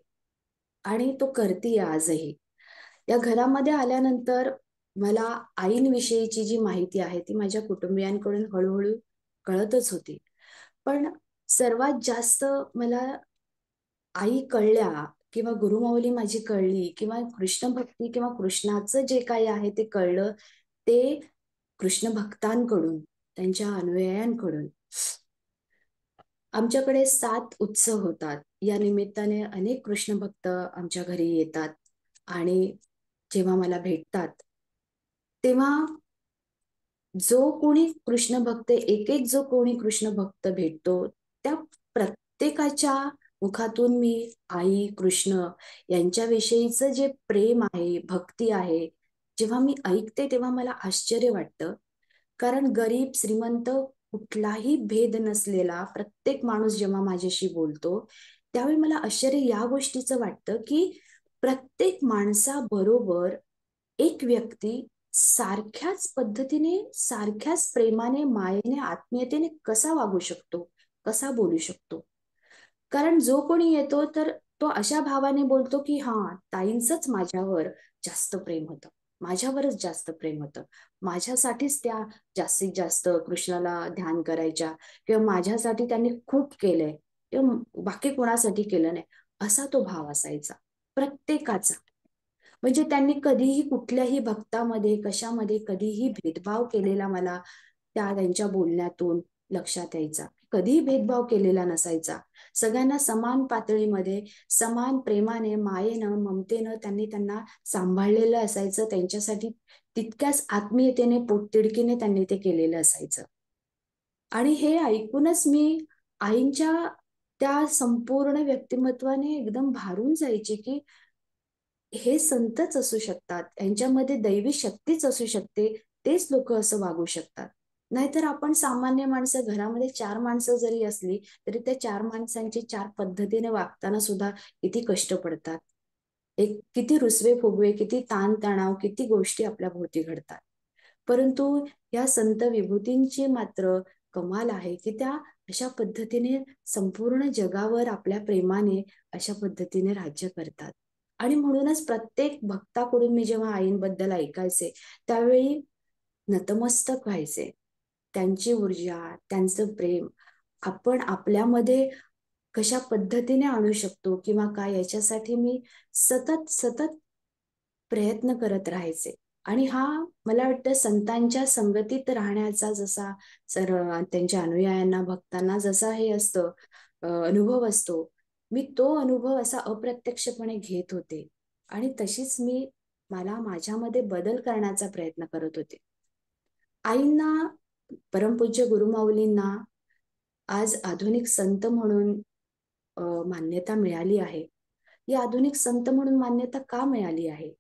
आणि तो करतीये आजही. या घरामध्ये आल्यानंतर मला आईंविषयीची जी माहिती आहे, ती माझ्या कुटुंबियांकडून हळू-हळू कळतच होती. पण सर्वात जास्त मला आई कळल्या किंवा गुरुमाऊली माझी कळली किंवा कृष्ण भक्ती किंवा कृष्णाचं जे काही आहे ते कळलं, ते कृष्ण भक्तांकडून, त्यांच्या अनुयायांकडून. आमच्याकडे 7 उत्सव होतात. या निमित्ताने अनेक कृष्ण भक्त आमच्या घरी येतात आणि जेव्हा मला भेटतात, तेव्हा जो कोणी कृष्ण भक्त एक-एक जो कोणी कृष्ण भक्त भेटतो, त्या प्रत्येकाच्या मुखातून मी आई, कृष्ण यांच्याविषयीचं जे प्रेम आहे, भक्ती आहे, जेव्हा मी ऐकते तेव्हा मला आश्चर्य वाटतं. कारण गरीब, श्रीमंत कुठलाही भेद नसलेला प्रत्येक माणूस जेव्हा माझ्याशी बोलतो, त्यावेळी मला आश्चर्य या गोष्टीचं वाटतं, की प्रत्येक माणसाबरोबर एक व्यक्ती सारख्याच पद्धतीने, सारख्याच प्रेमाने, मायेने, आत्मीयतेने कसा वागू शकतो, कसा बोलू शकतो. कारण जो कोणी येतो तर तो अशा भावाने बोलतो, की हां, ताईंचंच माझ्यावर जास्त प्रेम होतं. माझ्यावरच जास्त प्रेम होतं. माझ्यासाठीच त्या जास्तीत जास्त कृष्णाला ध्यान करायच्या किंवा माझ्यासाठी त्यांनी खूप केलंय किंवा बाकी कोणासाठी केलं नाही, असा तो भाव असायचा प्रत्येकाचा. म्हणजे त्यांनी कधीही कुठल्याही भक्तामध्ये, कशामध्ये कधीही भेदभाव केलेला मला त्या त्यांच्या बोलण्यातून लक्षात यायचा. कधीही भेदभाव केलेला नसायचा. सगळ्यांना समान पातळीमध्ये, समान प्रेमाने, मायेनं, ममतेनं त्यांनी त्यांना सांभाळलेलं असायचं. त्यांच्यासाठी तितक्याच आत्मीयतेने, पोटतिडकीने त्यांनी ते केलेलं असायचं. आणि हे ऐकूनच मी आईंच्या त्या संपूर्ण व्यक्तिमत्त्वाने एकदम भारून जायचे, की हे संतच असू शकतात. यांच्यामध्ये दैवी शक्तीच असू शकते. तेच लोकं असं वागू शकतात. नाहीतर आपण सामान्य माणसं घरामध्ये 4 माणसं जरी असली, तरी त्या 4 माणसांची 4 पद्धतीने वागताना सुद्धा किती कष्ट पडतात. एक किती रुसवे-फुगवे, किती ताण-तणाव, किती गोष्टी आपल्या भोवती घडतात. परंतु या संत विभूतींची मात्र कमाल आहे, की त्या अशा पद्धतीने संपूर्ण जगावर आपल्या प्रेमाने अशा पद्धतीने राज्य करतात. आणि म्हणूनच प्रत्येक भक्ताकडून मी जेव्हा आईंबद्दल ऐकायचे, त्यावेळी नतमस्तक व्हायचे. त्यांची ऊर्जा, त्यांचं प्रेम आपण आपल्यामध्ये कशा पद्धतीने आणू शकतो किंवा काय याच्यासाठी मी सतत प्रयत्न करत राहायचे. आणि हा मला वाटतं संतांच्या संगतीत राहण्याचा जसा त्यांच्या अनुयायांना, भक्तांना जसा हे असतं अनुभव असतो, मी तो अनुभव असा अप्रत्यक्षपणे घेत होते आणि तशीच मी मला माझ्यामध्ये बदल करण्याचा प्रयत्न करत होते. आईंना, परमपूज्य गुरुमाऊलींना आज आधुनिक संत म्हणून मान्यता मिळाली आहे. ही आधुनिक संत म्हणून मान्यता का मिळाली आहे?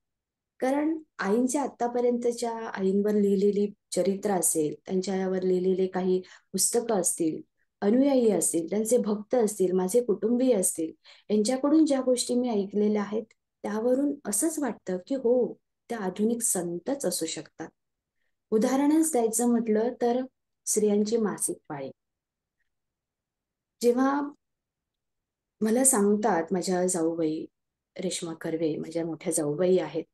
कारण आईंच्या आतापर्यंतच्या आईंवर लिहिलेली चरित्र असेल, त्यांच्यावर लिहिलेले काही पुस्तकं असतील, अनुयायी असतील, त्यांचे भक्त असतील, माझे कुटुंबीय असतील, यांच्याकडून ज्या गोष्टी मी ऐकलेल्या आहेत, त्यावरून असंच वाटतं, की हो, त्या आधुनिक संतच असू शकतात. उदाहरणच द्यायचं म्हटलं तर स्त्रियांची मासिक पाळी. जेव्हा मला सांगतात माझ्या जाऊबाई, रेश्मा कर्वे माझ्या मोठ्या जाऊबाई आहेत,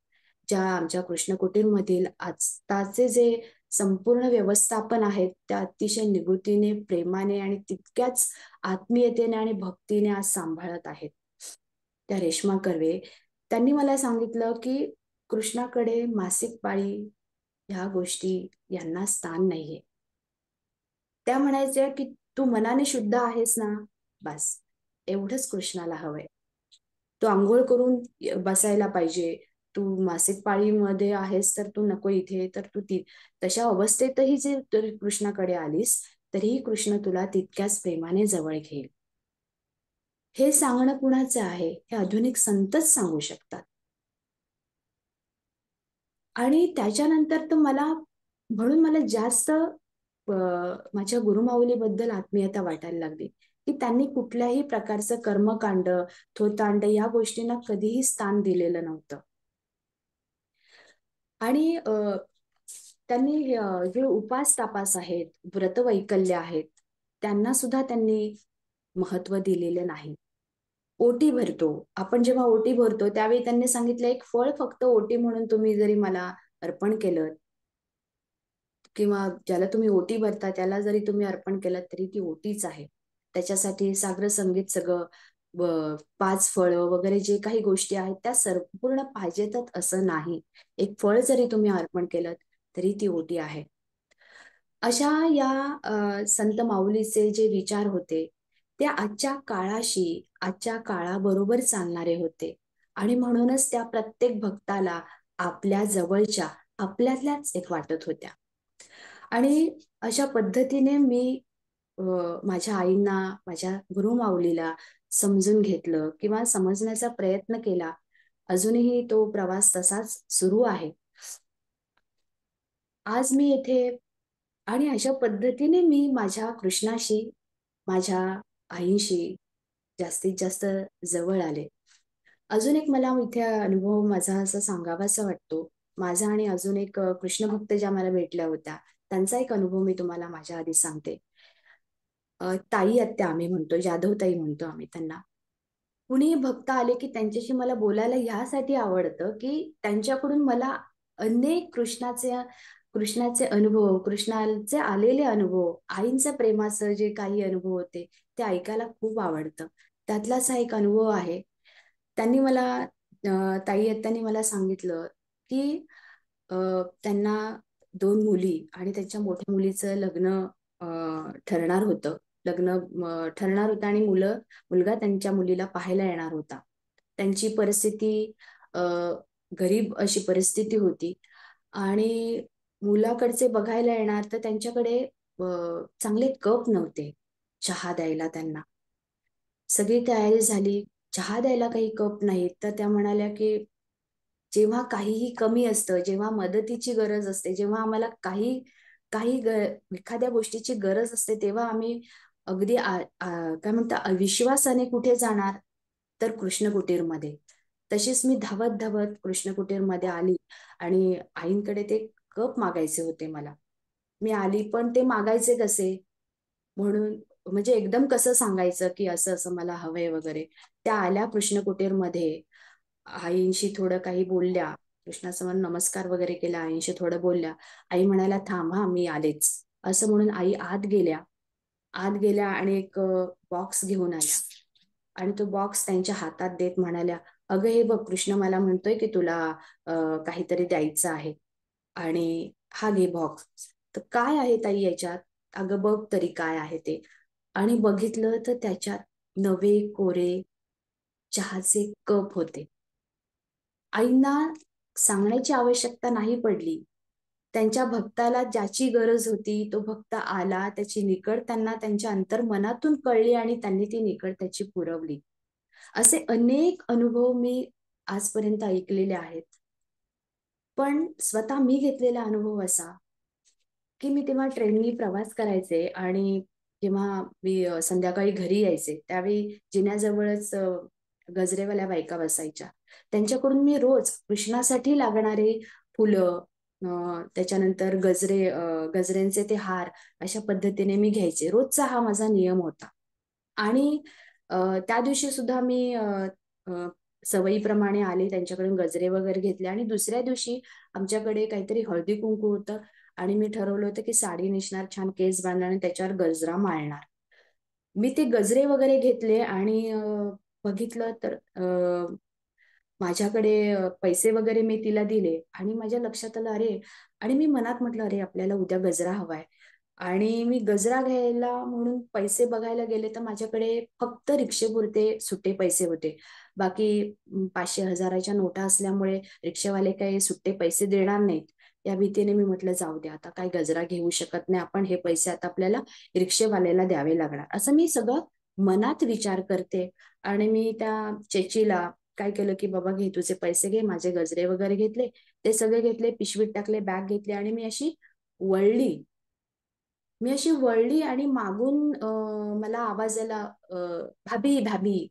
ज्या आमच्या कृष्ण कुटीरमधील आत्ताचे जे संपूर्ण व्यवस्थापन आहे, त्या अतिशय निगुतीने, प्रेमाने आणि तितक्याच आत्मीयतेने आणि भक्तीने आज सांभाळत आहेत. त्या रेश्मा कर्वे, त्यांनी मला सांगितलं, की कृष्णाकडे मासिक पाळी ह्या गोष्टी यांना स्थान नाहीये. त्या म्हणायच्या, की "तू मनाने शुद्ध आहेस ना, बास. एवढंच कृष्णाला हवंय. तू अंघोळ करून बसायला पाहिजे. तू मासिक पाळीमध्ये आहेस तर तू नको इथे, तर तू तशा अवस्थेतही जे कृष्णाकडे आलीस, तरीही कृष्ण तुला तितक्याच प्रेमाने जवळ घेईल." हे सांगणं कुणाचं आहे? हे आधुनिक संतच सांगू शकतात. आणि त्याच्यानंतर तर म्हणून मला जास्त माझ्या गुरुमाऊलीबद्दल आत्मीयता वाटायला लागली, की त्यांनी कुठल्याही प्रकारचं कर्मकांड, थोतांड या गोष्टींना कधीही स्थान दिलेलं नव्हतं. आणि त्यांनी जे उपास-तापास आहेत, व्रतवैकल्य आहेत, त्यांना सुद्धा त्यांनी महत्त्व दिलेलं नाही. ओटी भरतो. आपण जेव्हा ओटी भरतो, त्यावेळी त्यांनी सांगितलं, "एक फळ फक्त ओटी म्हणून तुम्ही जरी मला अर्पण केलंत किंवा ज्याला तुम्ही ओटी भरता त्याला जरी तुम्ही अर्पण केलंत, तरी ती ओटीच आहे. त्याच्यासाठी साग्र संगीत सगळं 5 फळं वगैरे जे काही गोष्टी आहेत, त्या संपूर्ण पाहिजेतच असं नाही. एक फळ जरी तुम्ही अर्पण केलंत, तरी ती ओटी आहे." अशा या संत माऊलीचे जे विचार होते, ते आजच्या काळाशी, आजच्या काळाबरोबर चालणारे होते आणि म्हणूनच त्या प्रत्येक भक्ताला आपल्या जवळच्या, आपल्यातल्याच एक वाटत होत्या. आणि अशा पद्धतीने मी अ, माझ्या आईंना, माझ्या गुरुमाऊलीला समजून घेतलं किंवा समजण्याचा प्रयत्न केला. अजूनही तो प्रवास तसाच सुरू आहे. आज मी येथे आणि अशा पद्धतीने मी माझ्या कृष्णाशी, माझ्या आईंशी जास्तीत जास्त जवळ आले. अजून एक मला इथे अनुभव माझा असा सांगावासा वाटतो. माझा आणि अजून एक कृष्ण भक्त ज्या मला भेटल्या होत्या, त्यांचा एक अनुभव मी तुम्हाला माझ्या आधी सांगते. ताई आत्या आम्ही म्हणतो, जाधवताई म्हणतो आम्ही त्यांना. कुणीही भक्त आले, की त्यांच्याशी मला बोलायला ह्यासाठी आवडतं, की त्यांच्याकडून मला अनेक कृष्णाचे अनुभव, कृष्णाचे आलेले अनुभव, आईंच्या प्रेमाचं जे काही अनुभव होते, ते ऐकायला खूप आवडतं. त्यातलाच हा एक अनुभव आहे. त्यांनी मला ताई आत्यांनी मला सांगितलं, की अ, त्यांना 2 मुली आणि त्यांच्या मोठ्या मुलीचं लग्न अ, ठरणार होतं. ठरणार होतं आणि मुलगा त्यांच्या मुलीला पाहायला येणार होता. त्यांची परिस्थिती अ, गरीब अशी परिस्थिती होती आणि मुलाकडचे बघायला येणार तर त्यांच्याकडे अ, चांगले कप नव्हते चहा द्यायला त्यांना. सगळी तयारी झाली. चहा द्यायला काही कप नाहीत. तर त्या म्हणाल्या, की जेव्हा काहीही कमी असतं, जेव्हा मदतीची गरज असते, जेव्हा आम्हाला काही काही ग एखाद्या गोष्टीची गरज असते, तेव्हा आम्ही अगदी काय म्हणता विश्वासाने कुठे जाणार? तर कृष्ण कुटीरमध्ये. तशीच मी धावत-धावत कृष्ण कुटीरमध्ये आली आणि आईंकडे ते कप मागायचे होते मला. मी आली, पण ते मागायचे कसे? म्हणून म्हणजे एकदम कसं सांगायचं, की असं-असं मला हवंय वगैरे. त्या आल्या कृष्ण कुटीरमध्ये. आईंशी थोडं काही बोलल्या. कृष्णासमोर नमस्कार वगैरे केला. आईंशी थोडं बोलल्या. आई म्हणाल्या, "थांब हां, मी आलेच." असं म्हणून आई आत गेल्या. आत गेल्या आणि एक बॉक्स घेऊन आल्या आणि तो बॉक्स त्यांच्या हातात देत म्हणाल्या, "अगं, हे बघ कृष्ण मला म्हणतोय, की तुला काहीतरी द्यायचं आहे आणि हा घे बॉक्स." तर "काय आहे ताई याच्यात?" "अगं, बघ तरी काय आहे ते." आणि बघितलं तर त्याच्यात नवे कोरे चहाचे कप होते. आईंना सांगण्याची आवश्यकता नाही पडली. त्यांच्या भक्ताला ज्याची गरज होती तो भक्त आला, त्याची निकड त्यांना त्यांच्या अंतर्मनातून कळली आणि त्यांनी ती निकड त्याची पुरवली. असे अनेक अनुभव मी आजपर्यंत ऐकलेले आहेत. पण स्वतः मी घेतलेला अनुभव असा, की मी तेव्हा ट्रेननी प्रवास करायचे आणि जेव्हा मी संध्याकाळी घरी यायचे, त्यावेळी जिन्याजवळच गजरेवाल्या बायका बसायच्या. त्यांच्याकडून मी रोज कृष्णासाठी लागणारे फुलं, त्याच्यानंतर गजऱ्यांचे ते हार अशा पद्धतीने मी घ्यायचे. रोजचा हा माझा नियम होता. आणि अ, त्या दिवशी सुद्धा मी अ, सवयीप्रमाणे आले, त्यांच्याकडून गजरे वगैरे घेतले आणि दुसऱ्या दिवशी आमच्याकडे काहीतरी हळदी-कुंकू होतं आणि मी ठरवलं होतं की साडी नेसणार, छान केस बांधणार आणि त्याच्यावर गजरा माळणार. मी ते गजरे वगैरे घेतले आणि बघितलं तर माझ्याकडे पैसे वगैरे मी तिला दिले आणि माझ्या लक्षात आलं, अरे, आणि मी मनात म्हटलं, अरे, आपल्याला उद्या गजरा हवाय. आणि मी गजरा घ्यायला म्हणून पैसे बघायला गेले तर माझ्याकडे फक्त रिक्षेपुरते सुट्टे पैसे होते. बाकी 500-1000च्या नोटा असल्यामुळे रिक्षावाले काही सुट्टे पैसे देणार नाहीत. या भीतीने मी म्हटलं, जाऊ द्या, आता काय गजरा घेऊ शकत नाही आपण, हे पैसे आता आपल्याला रिक्षेवाल्याला द्यावे लागणार. असं मी सगळं मनात विचार करते आणि मी त्या चेचीला काय केलं, की बाबा घे, तुझे पैसे घे, माझे गजरे वगैरे घेतले, ते सगळे घेतले, पिशवीत टाकले, बॅग घेतली आणि वळली. मी अशी वळली आणि मागून मला आवाज आला, "भाभी, भाभी,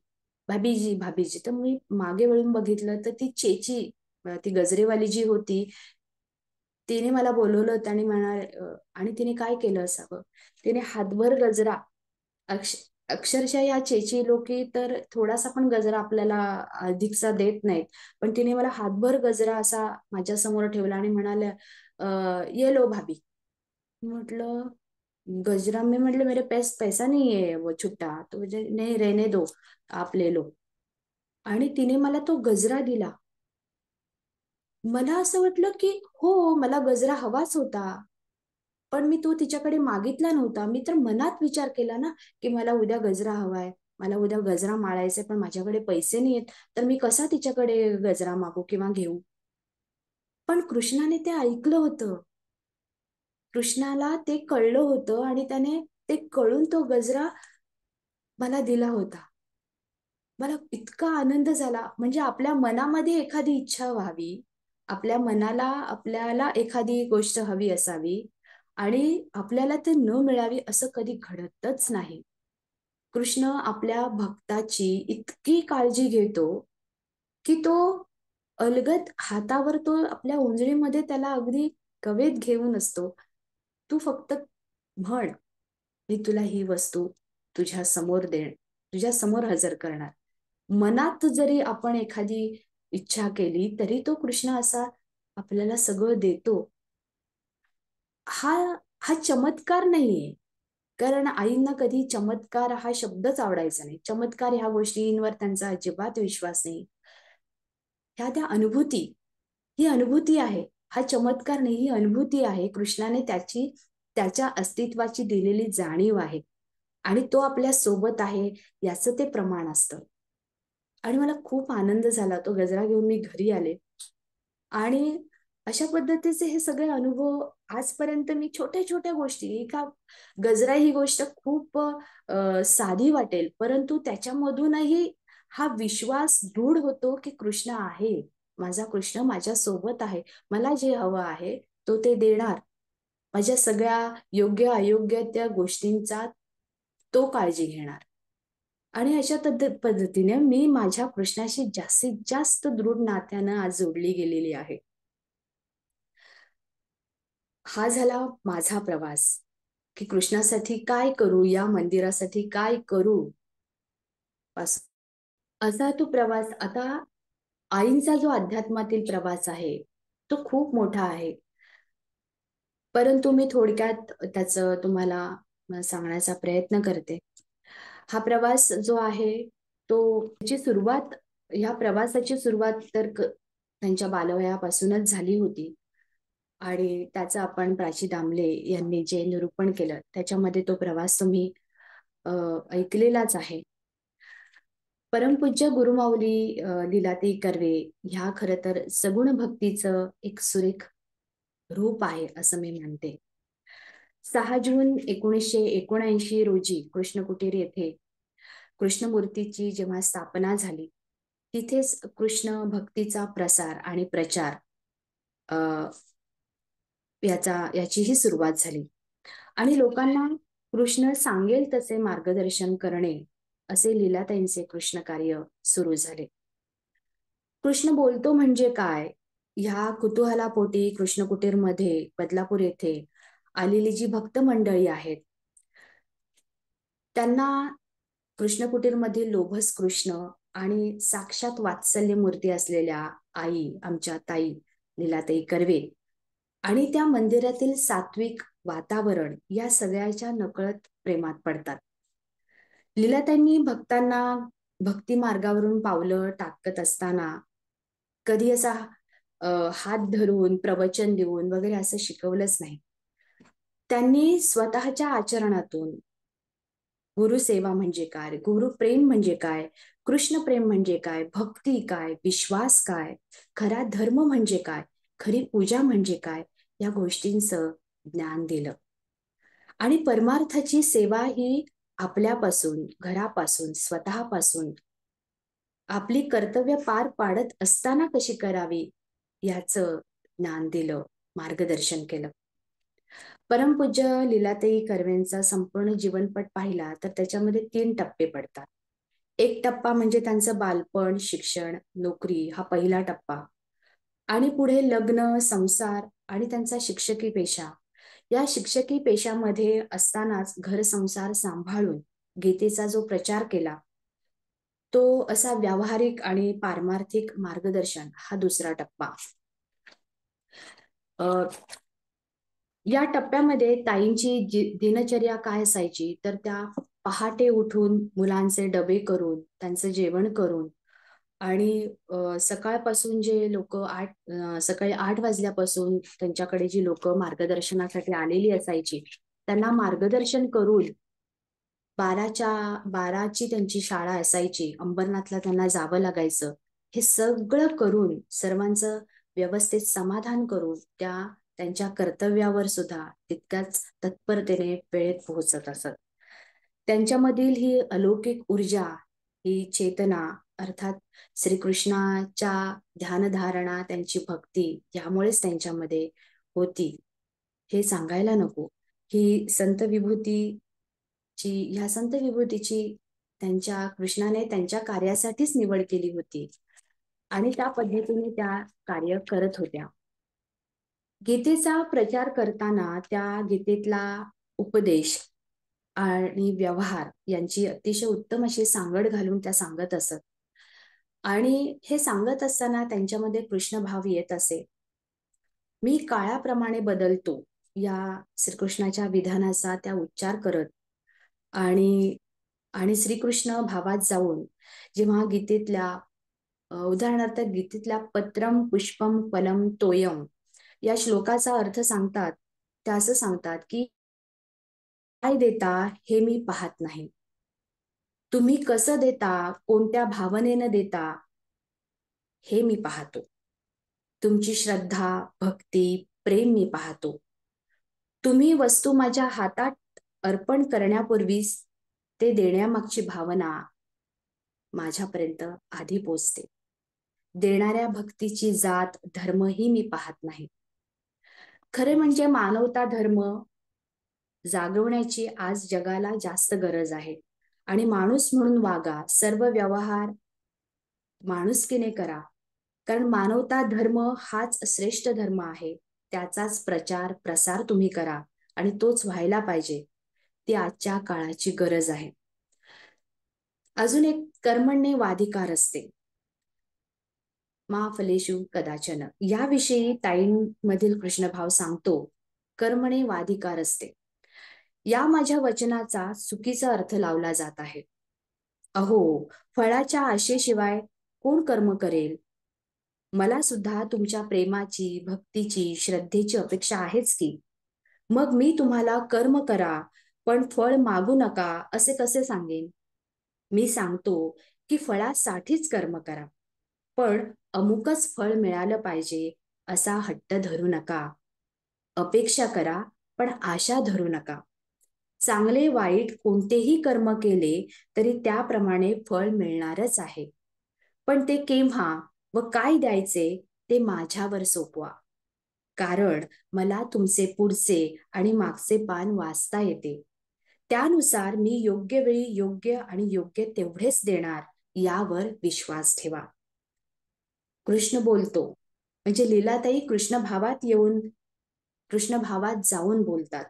भाभीजी, भाभीजी." तर मी मागे वळून बघितलं तर ती चेची, ती गजरेवाली जी होती, तिने मला बोलवलं होतं आणि आणि तिने काय केलं असावं? तिने हातभर गजरा, अक्ष अक्षरशः या चेची लोकी तर थोडासा पण गजरा आपल्याला अधिकचा देत नाहीत. पण तिने मला हातभर गजरा असा माझ्यासमोर ठेवला आणि म्हणाल्या, "ये लो भाभी." म्हटलं, "गजरा?" मी म्हटलं, "मेरे पास पैसा नहीं है वो छुट्टा." तो मुझे, "नहीं, रहने दो, आप ले लो." आणि तिने मला तो गजरा दिला. मला असं वाटलं, की हो, मला गजरा हवाच होता. पण मी तो तिच्याकडे मागितला नव्हता. मी तर मनात विचार केला ना, की मला उद्या गजरा हवाय. मला उद्या गजरा माळायचाय, पण माझ्याकडे पैसे नाहीयेत. तर मी कसा तिच्याकडे गजरा मागू किंवा घेऊ? पण कृष्णाने ते ऐकलं होतं. कृष्णाला ते कळलं होतं आणि त्याने ते कळून तो गजरा मला दिला होता. मला इतका आनंद झाला. म्हणजे आपल्या मनामध्ये एखादी इच्छा व्हावी, आपल्या मनाला आपल्याला एखादी गोष्ट हवी असावी आणि आपल्याला ते न मिळावी असं कधी घडतच नाही. कृष्ण आपल्या भक्ताची इतकी काळजी घेतो, की तो अलगद हातावर तो आपल्या उंजळीमध्ये त्याला अगदी कवेत घेऊन असतो. तू फक्त म्हण, मी तुला ही वस्तू तुझ्या समोर हजर करणार. मनात जरी आपण एखादी इच्छा केली, तरी तो कृष्ण असा आपल्याला सगळं देतो. हा हा चमत्कार नाहीये. कारण आईंना कधी चमत्कार हा शब्दच आवडायचा नाही. चमत्कार ह्या गोष्टींवर त्यांचा अजिबात विश्वास नाही. त्या अनुभूती, ही अनुभूती आहे. हा चमत्कार नाही, ही अनुभूती आहे. कृष्णाने त्याच्या अस्तित्वाची दिलेली जाणीव आहे. आणि तो आपल्या सोबत आहे याचं ते प्रमाण असतं. आणि मला खूप आनंद झाला. तो गजरा घेऊन मी घरी आले. आणि अशा पद्धतीचे हे सगळे अनुभव आजपर्यंत मी छोट्या-छोट्या गोष्टी, का गजरा ही गोष्ट खूप साधी वाटेल, परंतु त्याच्यामधूनही हा विश्वास दृढ होतो, की कृष्ण आहे. माझा कृष्ण माझ्यासोबत आहे. मला जे हवं आहे, तो ते देणार. माझ्या सगळ्या योग्य-अयोग्य त्या गोष्टींचा तो काळजी घेणार. आणि अशा पद्धतीने मी माझ्या कृष्णाशी जास्तीत जास्त दृढ नात्यानं आज जोडली गेलेली आहे. हा झाला माझा प्रवास, की कृष्णासाठी काय करू, या मंदिरासाठी काय करू पासून. असा तो प्रवास. आता आईंचा जो अध्यात्मातील प्रवास आहे, तो खूप मोठा आहे. परंतु मी थोडक्यात त्याचं तुम्हाला सांगण्याचा प्रयत्न करते. हा प्रवास जो आहे, तो त्याची सुरुवात ह्या प्रवासाची सुरुवात तर त्यांच्या बालवयापासूनच झाली होती. आणि त्याचं आपण प्राची दामले यांनी जे निरूपण केलं, त्याच्यामध्ये तो प्रवास तुम्ही अ, ऐकलेलाच आहे. परमपूज्य गुरुमाऊली लीलाताई कर्वे ह्या खरं तर सगुण भक्तीचं एक सुरेख रूप आहे असं मी म्हणते. 6 जून 1979 रोजी कृष्णकुटीर येथे कृष्णमूर्तीची जेव्हा स्थापना झाली, तिथेच कृष्ण भक्तीचा प्रसार आणि प्रचार याचीही सुरुवात झाली आणि लोकांना कृष्ण सांगेल तसे मार्गदर्शन करणे असे लीलाताईंचे कृष्ण कार्य सुरू झाले. कृष्ण बोलतो म्हणजे काय, ह्या कुतूहलापोटी कृष्णकुटीरमध्ये बदलापूर येथे आलेली जी भक्त मंडळी आहेत, त्यांना कृष्णकुटीरमधील लोभस कृष्ण आणि साक्षात वात्सल्य मूर्ती असलेल्या आई, आमच्या ताई लीलाताई कर्वे आणि त्या मंदिरातील सात्विक वातावरण या सगळ्याच्या नकळत प्रेमात पडतात. लीलाताईंनी भक्तांना भक्ती मार्गावरून पावलं टाकत असताना कधी असा हात धरून प्रवचन देऊन वगैरे असं शिकवलंच नाही. त्यांनी स्वतःच्या आचरणातून गुरुसेवा म्हणजे काय, गुरुप्रेम म्हणजे काय, कृष्ण प्रेम म्हणजे काय, भक्ती काय, विश्वास काय, खरा धर्म म्हणजे काय, खरी पूजा म्हणजे काय, या गोष्टींचं ज्ञान दिलं. आणि परमार्थाची सेवा ही आपल्यापासून, घरापासून, स्वतःपासून आपली कर्तव्य पार पाडत असताना कशी करावी याचं ज्ञान दिलं, मार्गदर्शन केलं. परमपूज्य लीलाताई कर्वेंचा संपूर्ण जीवनपट पाहिला तर त्याच्यामध्ये 3 टप्पे पडतात. एक टप्पा म्हणजे त्यांचं बालपण, शिक्षण, नोकरी हा पहिला टप्पा आणि पुढे लग्न, संसार आणि त्यांचा शिक्षकी पेशा. या शिक्षकी पेशामध्ये असतानाच घर संसार सांभाळून गीतेचा जो प्रचार केला, तो असा व्यावहारिक आणि पारमार्थिक मार्गदर्शन हा दुसरा टप्पा. या टप्प्यामध्ये ताईंची दिनचर्या काय असायची तर त्या पहाटे उठून मुलांचे डबे करून त्यांचं जेवण करून आणि सकाळपासून जे लोक सकाळी 8 वाजल्यापासून त्यांच्याकडे जी लोक मार्गदर्शनासाठी आलेली असायची त्यांना मार्गदर्शन करून 12ची त्यांची शाळा असायची, अंबरनाथला त्यांना जावं लागायचं. हे सगळं करून सर्वांचं व्यवस्थित समाधान करून त्या त्यांच्या कर्तव्यावर सुद्धा तितक्याच तत्परतेने वेळेत पोहोचत असत. त्यांच्यामधील ही अलौकिक ऊर्जा, ही चेतना अर्थात श्रीकृष्णाच्या ध्यानधारणा, त्यांची भक्ती यामुळेच त्यांच्यामध्ये होती हे सांगायला नको. ही संत विभूतीची ह्या संत विभूतीची त्यांच्या कृष्णाने त्यांच्या कार्यासाठीच निवड केली होती आणि त्या पद्धतीने त्या कार्य करत होत्या. गीतेचा प्रचार करताना त्या गीतेतला उपदेश आणि व्यवहार यांची अतिशय उत्तम अशी सांगड घालून त्या सांगत असत आणि हे सांगत असताना त्यांच्यामध्ये कृष्ण भाव येत असे. मी काळाप्रमाणे बदलतो या श्रीकृष्णाच्या विधानाचा त्या उच्चार करत आणि आणि श्रीकृष्ण भावात जाऊन जेव्हा गीतेतल्या उदाहरणार्थ गीतेतल्या पत्रम पुष्पम फलम तोयम या श्लोकाचा अर्थ सांगतात, त्या असं सांगतात की काय देता हे मी पाहत नाही, तुम्ही कसं देता, कोणत्या भावनेनं देता हे मी पाहतो, तुमची श्रद्धा, भक्ती, प्रेम मी पाहतो. तुम्ही वस्तू माझ्या हातात अर्पण करण्यापूर्वीच ते देण्यामागची भावना माझ्यापर्यंत आधी पोचते. देणाऱ्या भक्तीची जात, धर्मही मी पाहत नाही. खरे म्हणजे मानवता धर्म जागवण्याची आज जगाला जास्त गरज आहे आणि माणूस म्हणून वागा, सर्व व्यवहार माणुसकीने करा, कारण मानवता धर्म हाच श्रेष्ठ धर्म आहे. त्याचाच प्रचार प्रसार तुम्ही करा आणि तोच व्हायला पाहिजे. ती आजच्या काळाची गरज आहे. अजून एक कर्मण्ये वाधिकार असते, मा फलेषु कदाचन, याविषयी ताईंमधील कृष्णभाव सांगतो. कर्मणे वाधिकार असते. या माझ्या वचनाचा चुकीचा अर्थ लावला जात आहे. अहो, फळाच्या आशेशिवाय कोण कर्म करेल? मला सुद्धा तुमच्या प्रेमाची, भक्तीची, श्रद्धेची अपेक्षा आहेच की. मग मी तुम्हाला कर्म करा पण फळ मागू नका असे कसे सांगेन? मी सांगतो की फळासाठीच कर्म करा, पण अमुकच फळ मिळालं पाहिजे असा हट्ट धरू नका. अपेक्षा करा पण आशा धरू नका. चांगले वाईट कोणतेही कर्म केले तरी त्याप्रमाणे फळ मिळणारच आहे. पण ते केव्हा व काय द्यायचे ते माझ्यावर सोपवा. कारण मला तुमचे पुढचे आणि मागचे पान वाचता येते. त्यानुसार मी योग्य वेळी योग्य आणि योग्य तेवढेच देणार यावर विश्वास ठेवा. कृष्ण बोलतो म्हणजे लीलाताई कृष्ण भावात जाऊन बोलतात.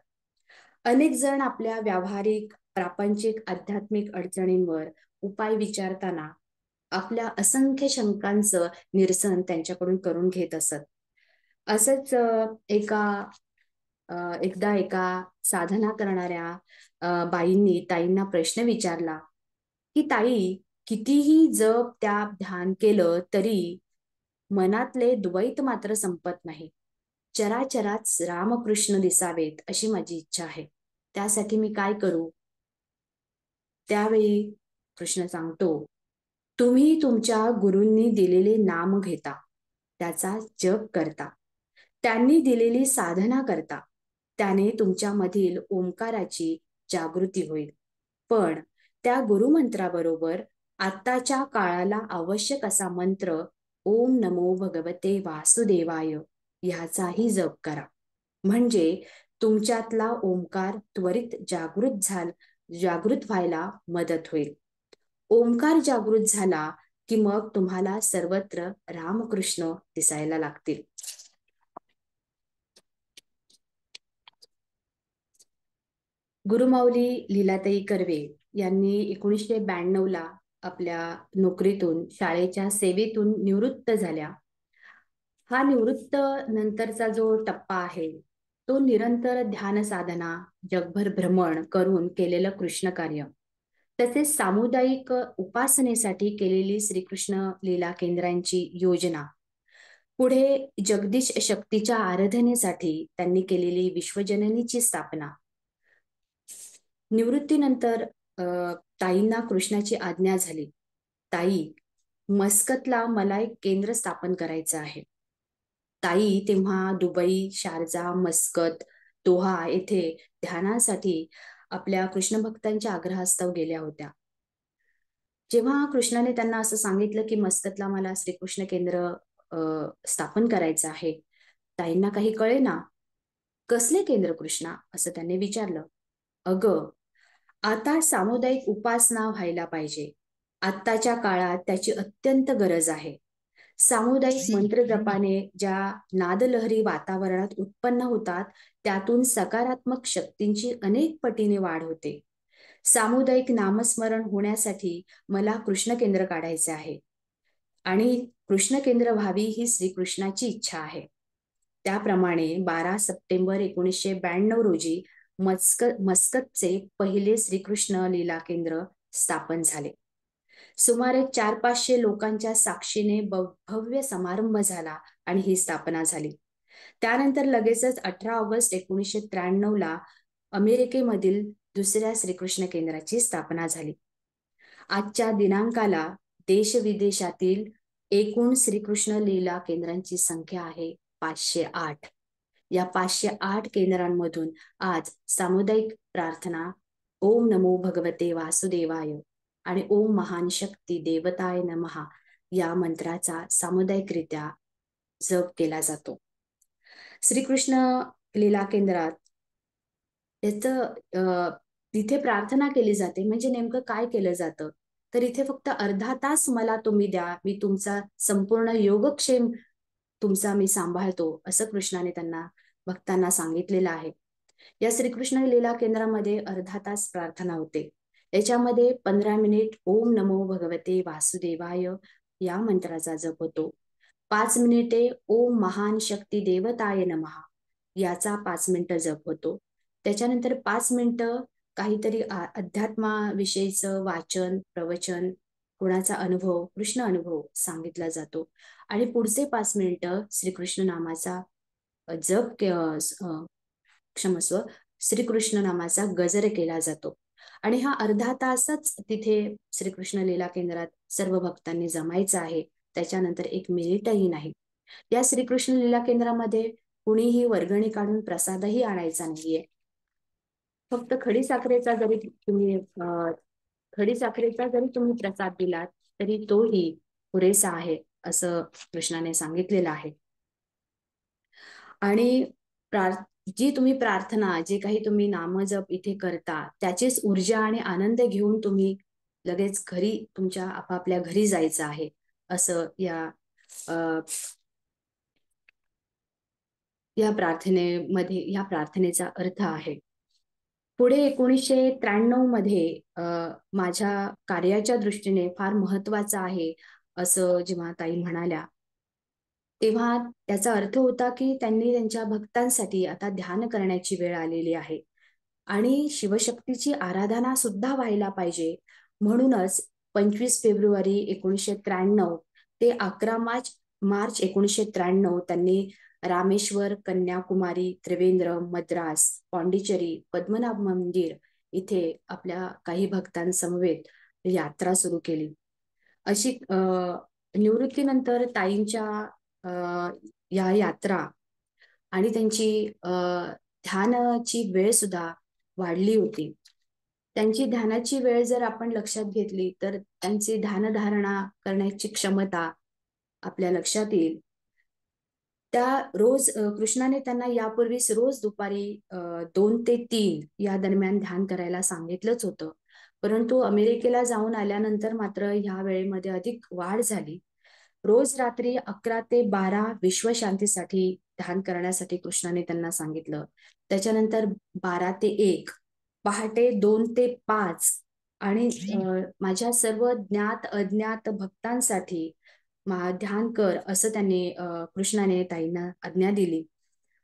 अनेक जण आपल्या व्यावहारिक, प्रापंचिक, आध्यात्मिक अडचणींवर उपाय विचारताना आपल्या असंख्य शंकांचं निरसन त्यांच्याकडून करून घेत असत. असंच एकदा एका साधना करणाऱ्या बाईंनी ताईंना प्रश्न विचारला की ताई, कितीही जप त्या ध्यान केलं तरी मनातले द्वैत मात्र संपत नाही. चराचरात रामकृष्ण दिसावेत अशी माझी इच्छा आहे. त्यासाठी मी काय करू? त्यावेळी कृष्ण सांगतो, तुम्ही तुमच्या गुरूंनी दिलेले नाम घेता, त्याचा जप करता, त्यांनी दिलेली साधना करता, त्याने तुमच्यामधील ओंकाराची जागृती होईल. पण त्या गुरुमंत्राबरोबर आत्ताच्या काळाला आवश्यक असा मंत्र ओम नमो भगवते वासुदेवाय ह्याचाही जप करा. म्हणजे तुमच्यातला ओंकार त्वरित जागृत व्हायला मदत होईल. ओंकार जागृत झाला की मग तुम्हाला सर्वत्र रामकृष्ण दिसायला लागतील. गुरुमाऊली लीलाताई कर्वे यांनी 1992 आपल्या नोकरीतून, शाळेच्या सेवेतून निवृत्त झाल्या. हा निवृत्त नंतरचा जो टप्पा आहे तो निरंतर ध्यान साधना, जगभर भ्रमण करून केलेलं कृष्ण कार्य, तसेच सामुदायिक उपासनेसाठी केलेली श्रीकृष्ण लीला केंद्रांची योजना, पुढे जगदीश शक्तीच्या आराधनेसाठी त्यांनी केलेली विश्वजननीची स्थापना. निवृत्तीनंतर ताईंना कृष्णाची आज्ञा झाली, ताई, मस्कतला मला एक केंद्र स्थापन करायचं आहे. ताई तेव्हा दुबई, शारजा, मस्कत, दोहा येथे ध्यानासाठी आपल्या कृष्ण भक्तांच्या आग्रहास्तव गेल्या होत्या. जेव्हा कृष्णाने त्यांना असं सांगितलं की मस्कतला मला श्रीकृष्ण केंद्र स्थापन करायचं आहे, ताईंना काही कळेना. कसले केंद्र कृष्णा असं त्यांनी विचारलं. अगं, आता सामुदायिक उपासना व्हायला पाहिजे. आत्ताच्या काळात त्याची अत्यंत गरज आहे. सामुदायिक मंत्र जपाने ज्या नादलहरी वातावरणात उत्पन्न होतात त्यातून सकारात्मक शक्तींची अनेक पटीने वाढ होते. सामुदायिक नामस्मरण होण्यासाठी मला कृष्ण केंद्र काढायचे आहे आणि कृष्ण केंद्र व्हावी ही श्रीकृष्णाची इच्छा आहे. त्याप्रमाणे 12 सप्टेंबर 1992 रोजी मस्कतचे पहिले श्रीकृष्ण लीला केंद्र स्थापन झाले. सुमारे 400-500 लोकांच्या साक्षीने भव्य समारंभ झाला आणि ही स्थापना झाली. त्यानंतर लगेचच 18 ऑगस्ट 1993 अमेरिकेमधील दुसऱ्या श्रीकृष्ण केंद्राची स्थापना झाली. आजच्या दिनांकाला देशविदेशातील एकूण श्रीकृष्ण लीला केंद्रांची संख्या आहे 508. या 508 केंद्रांमधून आज सामुदायिक प्रार्थना ओम नमो भगवते वासुदेवाय आणि ओम महान शक्ती देवताय नमः या मंत्राचा सामुदायिकरित्या जप केला जातो. श्रीकृष्ण लीला केंद्रात तिथे प्रार्थना केली जाते. म्हणजे नेमकं काय केलं जातं तर इथे फक्त अर्धा तास मला तुम्ही द्या, मी तुमचा संपूर्ण योगक्षेम तुमचा मी सांभाळतो असं कृष्णाने त्यांना भक्तांना सांगितलेलं आहे. या श्रीकृष्ण लीला केंद्रामध्ये अर्धा तास प्रार्थना होते. याच्यामध्ये 15 मिनिट ओम नमो भगवते वासुदेवाय या मंत्राचा जप होतो. 5 मिनिटे ओम महान शक्ती देवताय नमः याचा 5 मिनिटं जप होतो. त्याच्यानंतर 5 मिनिटं काहीतरी अध्यात्माविषयीचं वाचन, प्रवचन, कोणाचा अनुभव, कृष्ण अनुभव सांगितला जातो आणि पुढचे 5 मिनिटं श्रीकृष्ण नामाचा जप क्षमस्व श्रीकृष्ण नामाचा गजर केला जातो. आणि हा अर्धा तासच तिथे श्रीकृष्ण लीला केंद्रात सर्व भक्तांनी जमायचं आहे. त्याच्यानंतर 1 मिनिटही नाही. या श्रीकृष्ण लीला केंद्रामध्ये कुणीही वर्गणी काढून प्रसादही आणायचा नाहीये. फक्त खडीसाखरेचा जरी तुम्ही प्रसाद दिलात तरी तोही पुरेसा आहे, असं कृष्णाने सांगितलेलं आहे. आणि जी तुम्ही प्रार्थना, जे काही तुम्ही नामजप इथे करता, त्याचीच ऊर्जा आणि आनंद घेऊन तुम्ही लगेच घरी, तुमच्या आपापल्या घरी जायचं आहे, असं या प्रार्थनेचा अर्थ आहे. पुढे 1993 मध्ये माझ्या कार्याच्या दृष्टीने फार महत्वाचं आहे, असं जेव्हा ताई म्हणाल्या, तेव्हा त्याचा अर्थ होता की त्यांनी त्यांच्या भक्तांसाठी आता ध्यान करण्याची वेळ आलेली आहे आणि शिवशक्तीची आराधना सुद्धा व्हायला पाहिजे. म्हणूनच 25 फेब्रुवारी 1993 ते 11 मार्च 1993 त्यांनी रामेश्वर, कन्याकुमारी, त्रिवेंद्र, मद्रास, पाँडिचेरी, पद्मनाभ मंदिर इथे आपल्या काही भक्तांसमवेत यात्रा सुरू केली. अशी निवृत्तीनंतर ताईंच्या या यात्रा आणि त्यांची ध्यानाची वेळ सुद्धा वाढली होती. त्यांची ध्यानाची वेळ जर आपण लक्षात घेतली तर त्यांची ध्यानधारणा करण्याची क्षमता आपल्या लक्षात येईल. त्या रोज कृष्णाने त्यांना यापूर्वीच रोज दुपारी 2 ते 3 या दरम्यान ध्यान करायला सांगितलंच होतं. परंतु अमेरिकेला जाऊन आल्यानंतर मात्र ह्या वेळेमध्ये अधिक वाढ झाली. रोज रात्री 11 ते 12 विश्वशांतीसाठी ध्यान करण्यासाठी कृष्णाने त्यांना सांगितलं. त्याच्यानंतर 12 ते 1, पहाटे 2 ते 5 आणि माझ्या सर्व ज्ञात अज्ञात भक्तांसाठी ध्यान कर, असं त्यांनी कृष्णाने ताईंना आज्ञा दिली.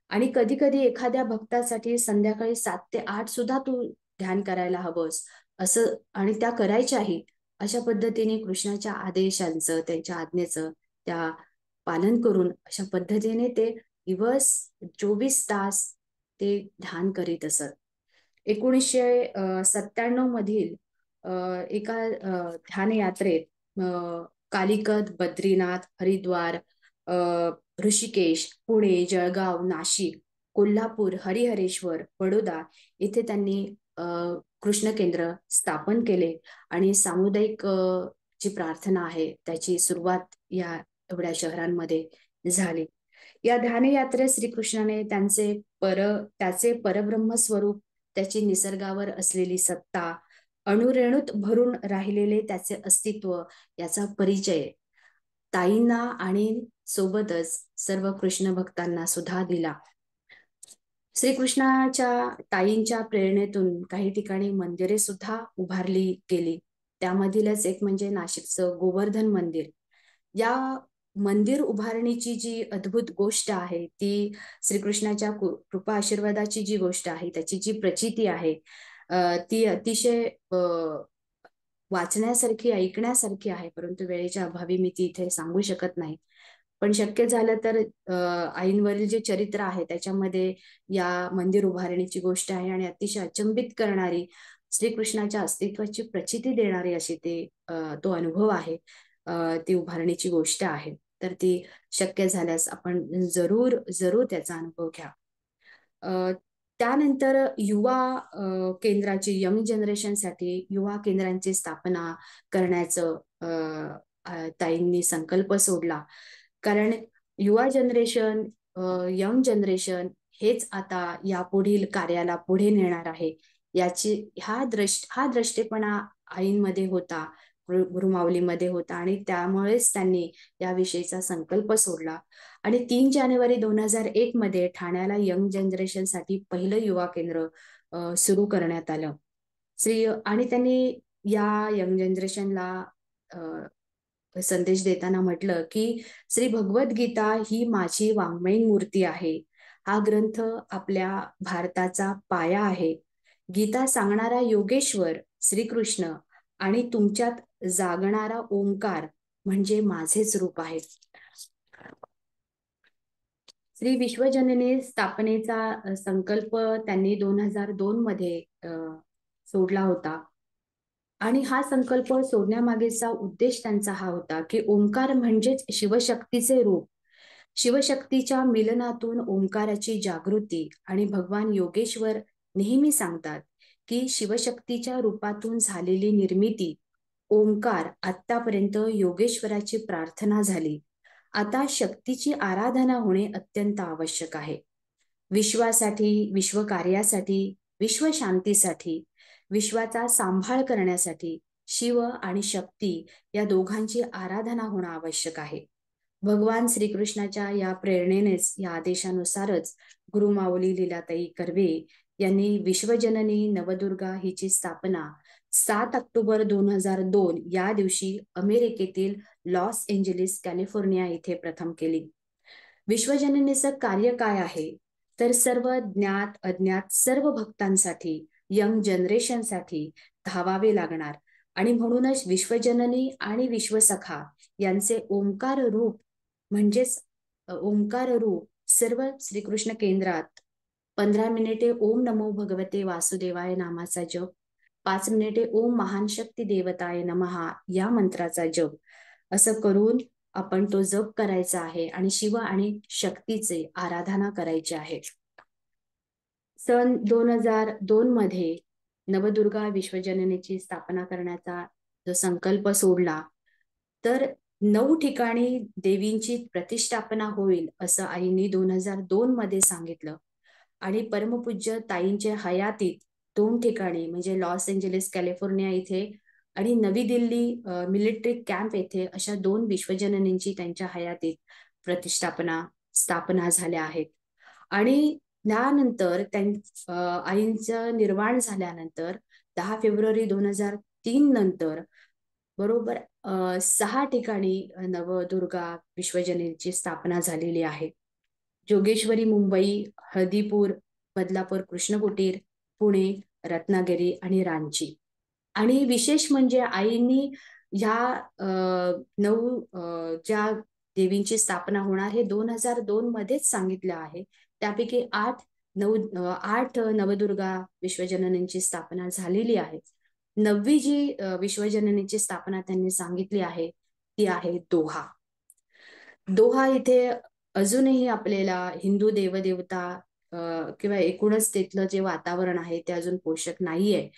आणि कधी कधी एखाद्या भक्तासाठी संध्याकाळी 7 ते 8 सुद्धा तू ध्यान करायला हवंस, असं, आणि त्या करायच्याही. अशा पद्धतीने कृष्णाच्या आदेशांचं, त्यांच्या आज्ञेचं त्या पालन करून अशा पद्धतीने ते दिवस 24 तास ते ध्यान करीत असत. 1997 मधील एका ध्यान यात्रेत कालिकत, बद्रीनाथ, हरिद्वार, ऋषिकेश, पुणे, जळगाव, नाशिक, कोल्हापूर, हरिहरेश्वर, बडोदा इथे त्यांनी कृष्ण केंद्र स्थापन केले आणि सामुदायिक जी प्रार्थना आहे त्याची सुरुवात या एवढ्या शहरांमध्ये झाली. या ध्यान यात्रेत श्रीकृष्णाने त्याचे परब्रह्म स्वरूप, त्याची निसर्गावर असलेली सत्ता, अणुरेणूत भरून राहिलेले त्याचे अस्तित्व याचा परिचय ताईंना आणि सोबतच सर्व कृष्ण भक्तांना सुद्धा दिला. श्रीकृष्णाच्या ताईंच्या प्रेरणेतून काही ठिकाणी मंदिरे सुद्धा उभारली गेली. त्यामधीलच एक म्हणजे नाशिकचं गोवर्धन मंदिर. या मंदिर उभारणीची जी अद्भुत गोष्ट आहे, ती श्रीकृष्णाच्या कृपा आशीर्वादाची जी गोष्ट आहे, त्याची जी प्रचिती आहे, ती अतिशय वाचण्यासारखी, ऐकण्यासारखी आहे. परंतु वेळेच्या अभावी मी ती इथे सांगू शकत नाही. पण शक्य झालं तर आईंवरील जे चरित्र आहे त्याच्यामध्ये या मंदिर उभारणीची गोष्ट आहे आणि अतिशय अचंबित करणारी, श्रीकृष्णाच्या अस्तित्वाची प्रचिती देणारी अशी तो अनुभव आहे. ती उभारणीची गोष्ट आहे. तर ती शक्य झाल्यास आपण जरूर जरूर त्याचा अनुभव घ्या. त्यानंतर युवा केंद्राची, यंग जनरेशनसाठी युवा केंद्रांची स्थापना करण्याचं ताईंनी संकल्प सोडला. कारण युवा जनरेशन, यंग जनरेशन हेच आता या पुढील कार्याला पुढे नेणार आहे, हा दृष्टीपणा आईंमध्ये होता, गुरुमाऊलीमध्ये होता आणि त्यामुळेच त्यांनी याविषयीचा संकल्प सोडला. आणि 3 जानेवारी 2001 मध्ये ठाण्याला यंग जनरेशनसाठी पहिलं युवा केंद्र सुरू करण्यात आलं. आणि त्यांनी या यंग जनरेशनला संदेश देताना म्हटलं की श्री भगवद्गीता ही माझी वाङ्मयीन मूर्ती आहे. हा ग्रंथ आपल्या भारताचा पाया आहे. गीता सांगणारा योगेश्वर श्रीकृष्ण आणि तुमच्यात जागणारा ओंकार म्हणजे माझेच रूप आहे. श्री विश्वजननी स्थापनेचा संकल्प त्यांनी 2002 मध्ये सोडला होता. आणि हा संकल्प सोडण्यामागेचा उद्देश त्यांचा हा होता की ओंकार म्हणजेच शिवशक्तीचे रूप. शिवशक्तीच्या मिलनातून ओंकाराची जागृती आणि भगवान योगेश्वर नेहमी सांगतात की शिवशक्तीच्या रूपातून झालेली निर्मिती ओंकार आतापर्यंत योगेश्वराची प्रार्थना झाली. आता शक्तीची आराधना होणे अत्यंत आवश्यक आहे. विश्वासाठी, विश्वकार्यासाठी, विश्वशांतीसाठी, विश्वाचा सांभाळ करण्यासाठी शिव आणि शक्ती या दोघांची आराधना होणं आवश्यक आहे. भगवान श्रीकृष्णाच्या या प्रेरणेनेच, या आदेशानुसारच गुरुमाऊली लीलाताई कर्वे यांनी विश्वजननी नवदुर्गा हिची स्थापना 7 ऑक्टोबर 2002 या दिवशी अमेरिकेतील लॉस एंजेलिस कॅलिफोर्निया येथे प्रथम केली. विश्वजननीचं कार्य काय आहे तर सर्व ज्ञात अज्ञात सर्व भक्तांसाठी, यंग जनरेशनसाठी धावावे लागणार आणि म्हणूनच विश्वजननी आणि विश्वसखा यांचे ओंकार रूप म्हणजेच ओंकार रूप सर्व श्रीकृष्ण केंद्रात 15 मिनिटे ओम नमो भगवते वासुदेवाय नामाचा जप, 5 मिनिटे ओम महान शक्ती देवताय नमहा या मंत्राचा जप असं करून आपण तो जप करायचा आहे आणि शिव आणि शक्तीचे आराधना करायची आहे. सन 2002 मध्ये नवदुर्गा विश्वजननीची स्थापना करण्याचा जो संकल्प सोडला तर 9 ठिकाणी देवींची प्रतिष्ठापना होईल असं आईंनी 2002 मध्ये सांगितलं आणि परमपूज्य ताईंच्या हयातीत 2 ठिकाणी म्हणजे लॉस एंजेलिस कॅलिफोर्निया इथे आणि नवी दिल्ली मिलिटरी कॅम्प येथे अशा 2 विश्वजननींची त्यांच्या हयातीत स्थापना झाल्या आहेत. आणि त्यानंतर आईंचं निर्वाण झाल्यानंतर 10 फेब्रुवारी 2003 नंतर बरोबर 6 ठिकाणी नवदुर्गा विश्वजनीची स्थापना झालेली आहे. जोगेश्वरी मुंबई, हळदीपूर, बदलापूर कृष्णकुटीर, पुणे, रत्नागिरी आणि रांची. आणि विशेष म्हणजे आईंनी ह्या 9 ज्या देवींची स्थापना होणार हे 2002 मध्येच सांगितलं आहे. त्यापैकी 8 नवदुर्गा विश्वजननींची स्थापना झालेली आहे. 9वी जी विश्वजननीची स्थापना त्यांनी सांगितली आहे ती आहे दोहा. दोहा इथे अजूनही आपल्याला हिंदू देवदेवता किंवा एकूणच तिथलं जे वातावरण आहे ते अजून पोषक नाहीये.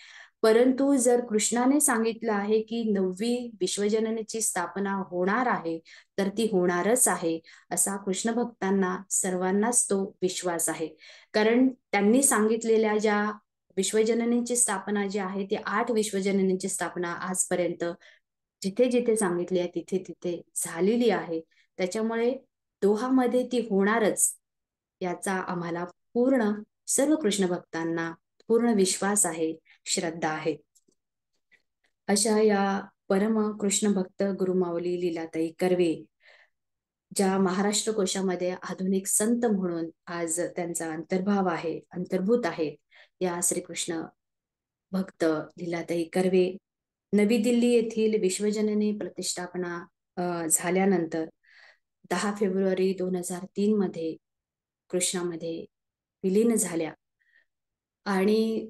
परंतु जर कृष्णाने सांगितलं आहे की 9वी विश्वजननीची स्थापना होणार आहे तर ती होणारच आहे असा कृष्ण भक्तांना सर्वांनाच तो विश्वास आहे. कारण त्यांनी सांगितलेल्या ज्या विश्वजननीची स्थापना जी आहे ती 8 विश्वजननीची स्थापना आजपर्यंत जिथे जिथे सांगितली आहे तिथे तिथे झालेली आहे. त्याच्यामुळे दोहामध्ये ती होणारच याचा आम्हाला पूर्ण सर्व कृष्ण भक्तांना पूर्ण विश्वास आहे, श्रद्धा आहे. अशा या परम कृष्ण भक्त गुरुमाऊली लीलाताई कर्वे ज्या महाराष्ट्र कोशामध्ये आधुनिक संत म्हणून आज त्यांचा अंतर्भूत आहे या श्रीकृष्ण भक्त लीलाताई कर्वे नवी दिल्ली येथील विश्वजननी प्रतिष्ठापना झाल्यानंतर 10 फेब्रुवारी 2003 मध्ये कृष्णामध्ये विलीन झाल्या. आणि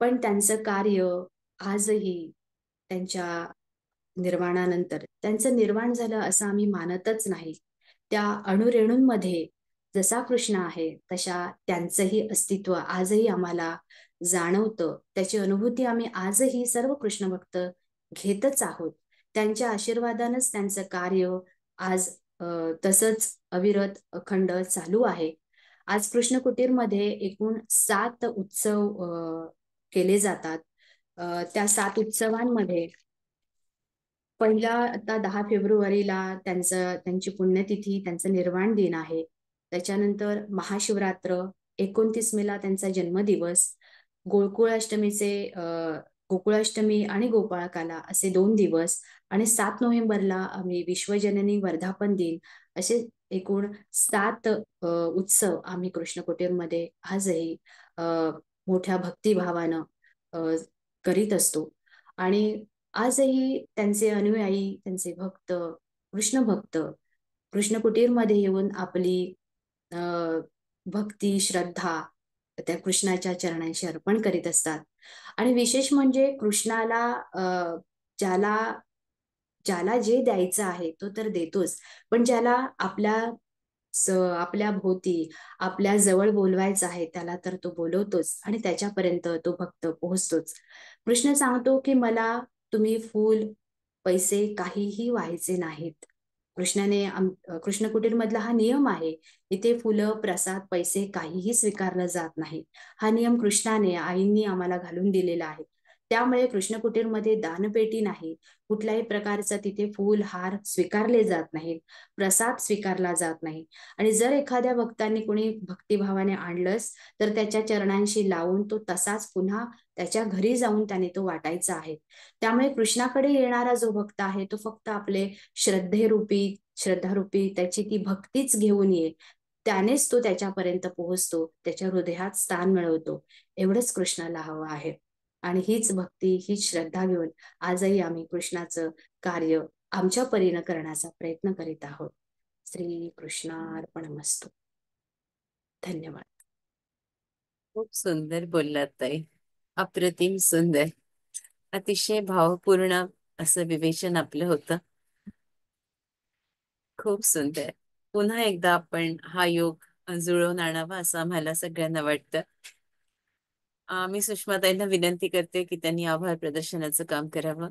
पण त्यांचं कार्य आजही त्यांच्या निर्वाणानंतर त्यांचं निर्वाण झालं असं आम्ही मानतच नाही. त्या अणुरेणूंमध्ये जसा कृष्ण आहे तशा त्यांचंही अस्तित्व आजही आम्हाला जाणवतं. त्याची अनुभूती आम्ही आजही सर्व कृष्ण भक्त घेतच आहोत. त्यांच्या आशीर्वादानंच त्यांचं कार्य आज तसंच अविरत अखंड चालू आहे. आज कृष्ण कुटीरमध्ये एकूण 7 उत्सव केले जातात. त्या 7 उत्सवांमध्ये पहिला आता 10 फेब्रुवारीला त्यांची पुण्यतिथी, त्यांचं निर्वाण दिन आहे. त्याच्यानंतर महाशिवरात्र, 29 मेला त्यांचा जन्मदिवस, गोकुळाष्टमी आणि गोपाळकाला असे 2 दिवस आणि 7 नोव्हेंबरला आम्ही विश्वजननी वर्धापन दिन असे एकूण 7 उत्सव आम्ही कृष्ण कुटीरमध्ये आजही मोठ्या भक्तिभावानं करीत असतो. आणि आजही त्यांचे अनुयायी, त्यांचे भक्त, कृष्ण भक्त कृष्ण कुटीरमध्ये येऊन आपली भक्ती, श्रद्धा त्या कृष्णाच्या चरणांशी अर्पण करीत असतात. आणि विशेष म्हणजे कृष्णाला ज्याला जे द्यायचं आहे तो तर देतोच, पण ज्याला आपल्या आपल्या भोवती आपल्या जवळ बोलवायचा आहे त्याला तर तो बोलवतोच आणि त्याच्यापर्यंत तो भक्त पोहोचतोच. कृष्ण सांगतो की मला तुम्ही फूल, पैसे काहीही व्हायचे नाहीत. कृष्ण कुटीर मधला हा नियम आहे. इथे फुलं, प्रसाद, पैसे काहीही स्वीकारलं जात नाही. हा नियम कृष्णाने, आईंनी आम्हाला घालून दिलेला आहे. त्यामुळे कृष्ण कुटीरमध्ये दानपेटी नाही. कुठल्याही प्रकारचं तिथे फूल, हार स्वीकारले जात नाहीत. प्रसाद स्वीकारला जात नाही. आणि जर एखाद्या भक्तांनी कोणी भक्तिभावाने आणलंच तर त्याच्या चरणांशी लावून तो तसाच पुन्हा त्याच्या घरी जाऊन त्याने तो वाटायचा आहे. त्यामुळे कृष्णाकडे येणारा जो भक्त आहे तो फक्त आपले श्रद्धारूपी त्याची ती भक्तीच घेऊन ये, त्यानेच तो त्याच्यापर्यंत पोहोचतो, त्याच्या हृदयात स्थान मिळवतो. एवढंच कृष्णाला हवं आहे. आणि हीच भक्ती, हीच श्रद्धा घेऊन आजही आम्ही कृष्णाचं कार्य आमच्या परीनं करण्याचा प्रयत्न करीत आहोत. श्री कृष्णार्पणमस्तु. धन्यवाद. खूप सुंदर बोललात ताई. अप्रतिम सुंदर. अतिशय भावपूर्ण असं विवेचन आपलं होतं. खूप सुंदर. पुन्हा एकदा आपण हा योग जुळवून आणावा असं आम्हाला सगळ्यांना वाटतं. मी सुषमाताईंना विनंती करते की त्यांनी आभार प्रदर्शनाचं काम करावं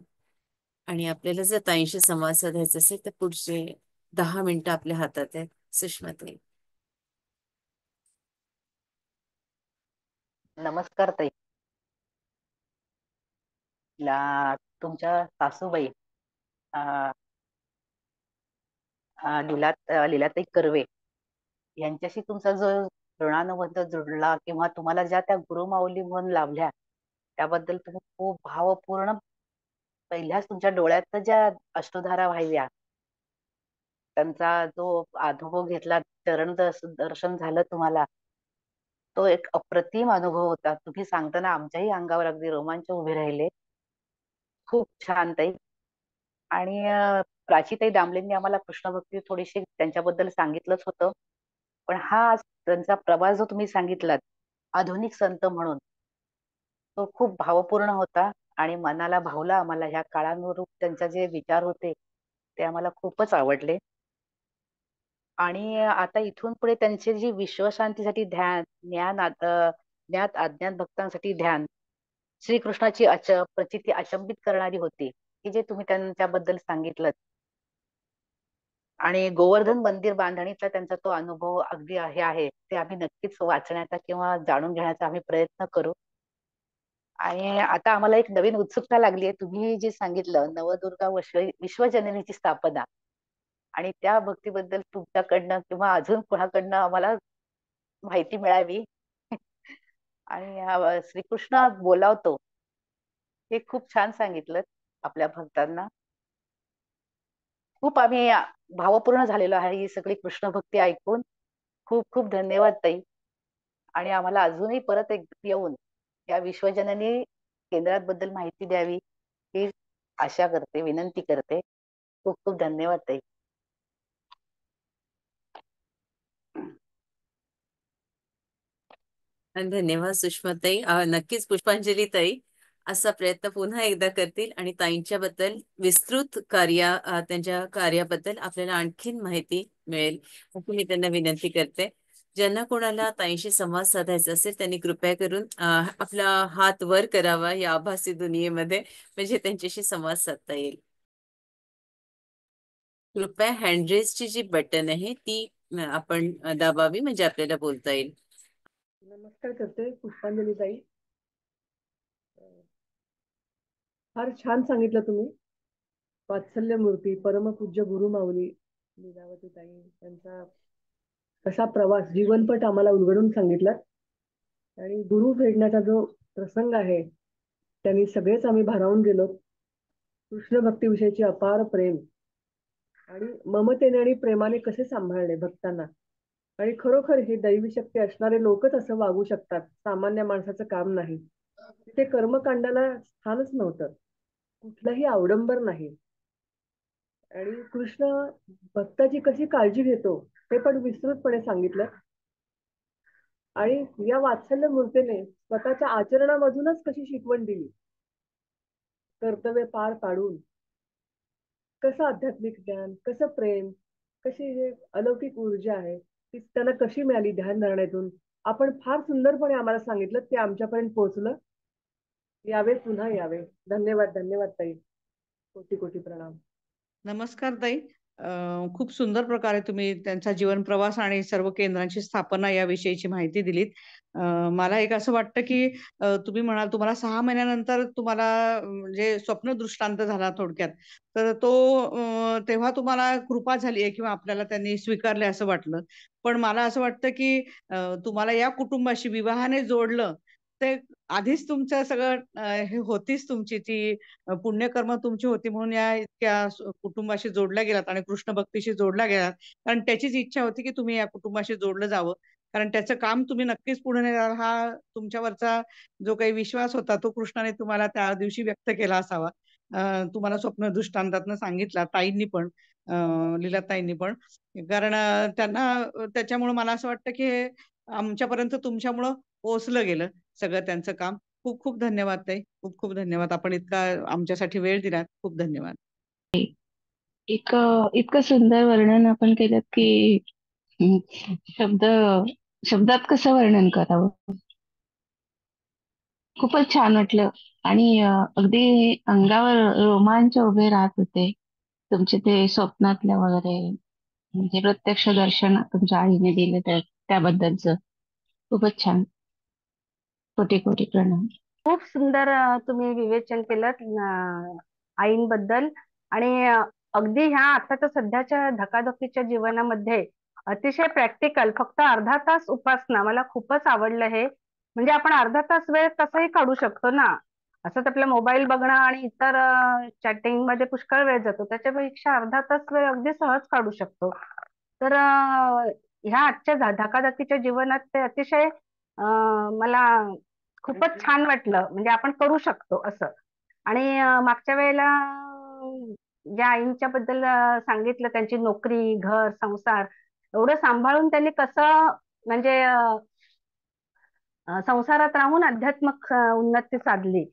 आणि आपल्याला जर ताईंशी संवाद साधायचा असेल तर पुढचे 10 मिनिटं आपल्या हातात आहेत. सुषमाताई. नमस्कार ताई. तुमच्या सासूबाई अं, लीलाताई कर्वे यांच्याशी तुमचा जो ऋणानुबंध जुडला किंवा तुम्हाला ज्या त्या गुरुमाऊली म्हणून लाभल्या त्याबद्दल तुम्ही खूप भावपूर्ण पहिल्याच तुमच्या डोळ्यात ज्या अश्रुधारा वाहिल्या, त्यांचा जो अनुभव घेतला, दर्शन झालं तुम्हाला, तो एक अप्रतिम अनुभव होता. तुम्ही सांगताना आमच्याही अंगावर अगदी रोमांच उभे राहिले. खूप छान ताई. आणि प्राचीताई दामलेंनी आम्हाला कृष्ण भक्ती थोडीशी त्यांच्याबद्दल सांगितलंच होतं. पण हा आज त्यांचा प्रवास जो तुम्ही सांगितलात आधुनिक संत म्हणून, तो खूप भावपूर्ण होता आणि मनाला भावला आम्हाला. ह्या काळानुरूप त्यांचे जे विचार होते ते आम्हाला खूपच आवडले. आणि आता इथून पुढे त्यांची जी विश्वशांतीसाठी ध्यान, ज्ञात अज्ञात भक्तांसाठी ध्यान, श्रीकृष्णाची प्रचिती अचंबित करणारी होती, की जे तुम्ही त्यांच्याबद्दल सांगितलं. आणि गोवर्धन मंदिर बांधणीचा त्यांचा तो अनुभव अगदी हे आहे, ते आम्ही नक्कीच वाचण्याचा किंवा जाणून घेण्याचा आम्ही प्रयत्न करू. आणि आता आम्हाला एक नवीन उत्सुकता लागली आहे. तुम्ही जे सांगितलं नवदुर्गा विश्वजननीची स्थापना आणि त्या भक्तीबद्दल तुमच्याकडनं किंवा अजून कोणाकडनं आम्हाला माहिती मिळावी. आणि श्रीकृष्ण बोलावतो हे खूप छान सांगितलं आपल्या भक्तांना. खूप आम्ही भावपूर्ण झालेलो आहे ही सगळी कृष्ण भक्ती ऐकून. खूप खूप धन्यवाद ताई. आणि आम्हाला अजूनही परत एक येऊन या विश्वजननी केंद्रात बद्दल माहिती द्यावी ही आशा करते, विनंती करते. खूप खूप धन्यवाद ताई. आणि धन्यवाद सुषमाताई. नक्कीच पुष्पांजली ताई असा प्रयत्न पुन्हा एकदा करतील आणि ताईंच्या बद्दल विस्तृत त्यांच्या कार्याबद्दल आपल्याला आणखीन माहिती मिळेल अशी मी त्यांना विनंती करते. ज्यांना कोणाला ताईंशी संवाद साधायचा असेल त्यांनी कृपया करून आपला हात वर करावा या आभासी दुनियेमध्ये, म्हणजे त्यांच्याशी संवाद साधता येईल. कृपया हँडरेसची जी बटन आहे ती आपण दाबावी म्हणजे आपल्याला बोलता येईल. नमस्कार करते पुष्पांजली ताई. फार छान सांगितलं तुम्ही. वात्सल्य मूर्ती परमपूज्य गुरुमाऊली लीलावती ताई यांचा कसा प्रवास जीवनपट आम्हाला उलगडून सांगितला. आणि गुरु भेटण्याचा जो प्रसंग आहे त्यांनी सगळेच आम्ही भारावून गेलो. कृष्ण भक्तीविषयीची अपार प्रेम आणि ममतेने आणि प्रेमाने कसे सांभाळले भक्तांना. आणि खरोखर हे दैवी शक्ती असणारे लोकच असं वागू शकतात, सामान्य माणसाचं काम नाही. तिथे कर्मकांडाला स्थानच नव्हतं, कुठलाही अवडंबर नाही. आणि कृष्ण भक्ताची कशी काळजी घेतो हे पण विस्तृतपणे सांगितलं. आणि या वात्सल्य मूर्तीने स्वतःच्या आचरणामधूनच कशी शिकवण दिली, कर्तव्य पार पाडून कसं आध्यात्मिक ज्ञान, कसं प्रेम, कशी हे अलौकिक ऊर्जा आहे ती त्यांना कशी मिळाली ध्यानधारणेतून आपण फार सुंदरपणे आम्हाला सांगितलं, ते आमच्यापर्यंत पोहोचलं. यावे, पुन्हा यावे. धन्यवाद, धन्यवाद ताई. कोटी कोटी प्रणाम. नमस्कार ताई. खूप सुंदर प्रकारे तुम्ही त्यांचा जीवन प्रवास आणि सर्व केंद्रांची स्थापना याविषयीची माहिती दिलीत. मला एक असं वाटतं, की तुम्ही म्हणाल तुम्हाला 6 महिन्यानंतर तुम्हाला म्हणजे स्वप्न दृष्टांत झाला थोडक्यात. तर तो तेव्हा तुम्हाला कृपा झाली आहे किंवा आपल्याला त्यांनी स्वीकारले असं वाटलं. पण मला असं वाटतं, की तुम्हाला या कुटुंबाशी विवाहाने जोडलं, ते आधीच तुमचं सगळं हे होतीच तुमची ती पुण्यकर्म तुमची होती म्हणून या इतक्या कुटुंबाशी जोडल्या गेलात आणि कृष्ण भक्तीशी जोडल्या गेलात. कारण त्याचीच इच्छा होती, की तुम्ही या कुटुंबाशी जोडलं जावं. कारण त्याचं काम तुम्ही नक्कीच पुढे नेणार हा तुमच्यावरचा जो काही विश्वास होता, तो कृष्णाने तुम्हाला त्या दिवशी व्यक्त केला असावा. तुम्हाला स्वप्न दृष्टांतातनं सांगितला ताईंनी पण, लीलाताईंनी पण. कारण त्यांना त्याच्यामुळे मला असं वाटतं, की हे आमच्यापर्यंत तुमच्यामुळं पोहोचलं गेलं सगळं त्यांचं काम. खूप खूप धन्यवाद ताई. खूप खूप धन्यवाद. आपण इतका आमच्यासाठी वेळ दिलात. खूप धन्यवाद. इतकं सुंदर वर्णन आपण केलं की हं, शब्द शब्दात कसं वर्णन करावं. खूपच छान वाटलं आणि अगदी अंगावर रोमांच उभे राहत होते. तुमचे ते स्वप्नातल्या वगैरे म्हणजे प्रत्यक्ष दर्शन तुमच्या आईने दिलं त्याबद्दलचं खूपच छान. कोटी कोटी प्रणाम. खूप सुंदर तुम्ही विवेचन केलं आईंबद्दल आणि अगदी ह्या आताच्या सध्याच्या धकाधकीच्या जीवनामध्ये अतिशय प्रॅक्टिकल फक्त अर्धा तास उपासना मला खूपच आवडलं हे. म्हणजे आपण अर्धा तास वेळ कसंही काढू शकतो ना. असं तर आपला मोबाईल बघणं आणि इतर चॅटिंग मध्ये पुष्कळ वेळ जातो, त्याच्यापेक्षा अर्धा तास वेळ अगदी सहज काढू शकतो. तर ह्या आजच्या धकाधकीच्या जीवनात ते अतिशय मला खूपच छान वाटलं. म्हणजे आपण करू शकतो असं. आणि मागच्या वेळेला ज्या आईंच्या बद्दल सांगितलं, त्यांची नोकरी, घर, संसार एवढं सांभाळून त्यांनी कसं म्हणजे संसारात राहून आध्यात्मिक उन्नती साधली.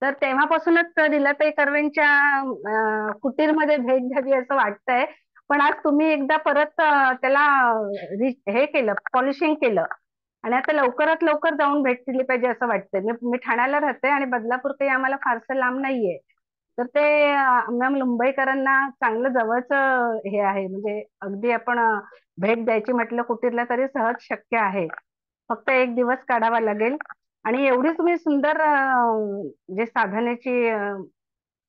तर तेव्हापासूनच लीलाताई कर्वेंच्या कुटीरमध्ये भेट द्यावी असं वाटतंय. पण आज तुम्ही एकदा परत त्याला हे केलं, पॉलिशिंग केलं आणि आता लवकरात लवकर जाऊन भेट दिली पाहिजे असं वाटतंय. मी ठाण्याला राहते आणि बदलापूर काही आम्हाला फारसं लांब नाहीये. तर ते आम्हा मुंबईकरांना चांगलं जवळचं हे आहे. म्हणजे अगदी आपण भेट द्यायची म्हटलं कुटीरला तरी सहज शक्य आहे. फक्त एक दिवस काढावा लागेल आणि एवढी तुम्ही सुंदर जे साधनेची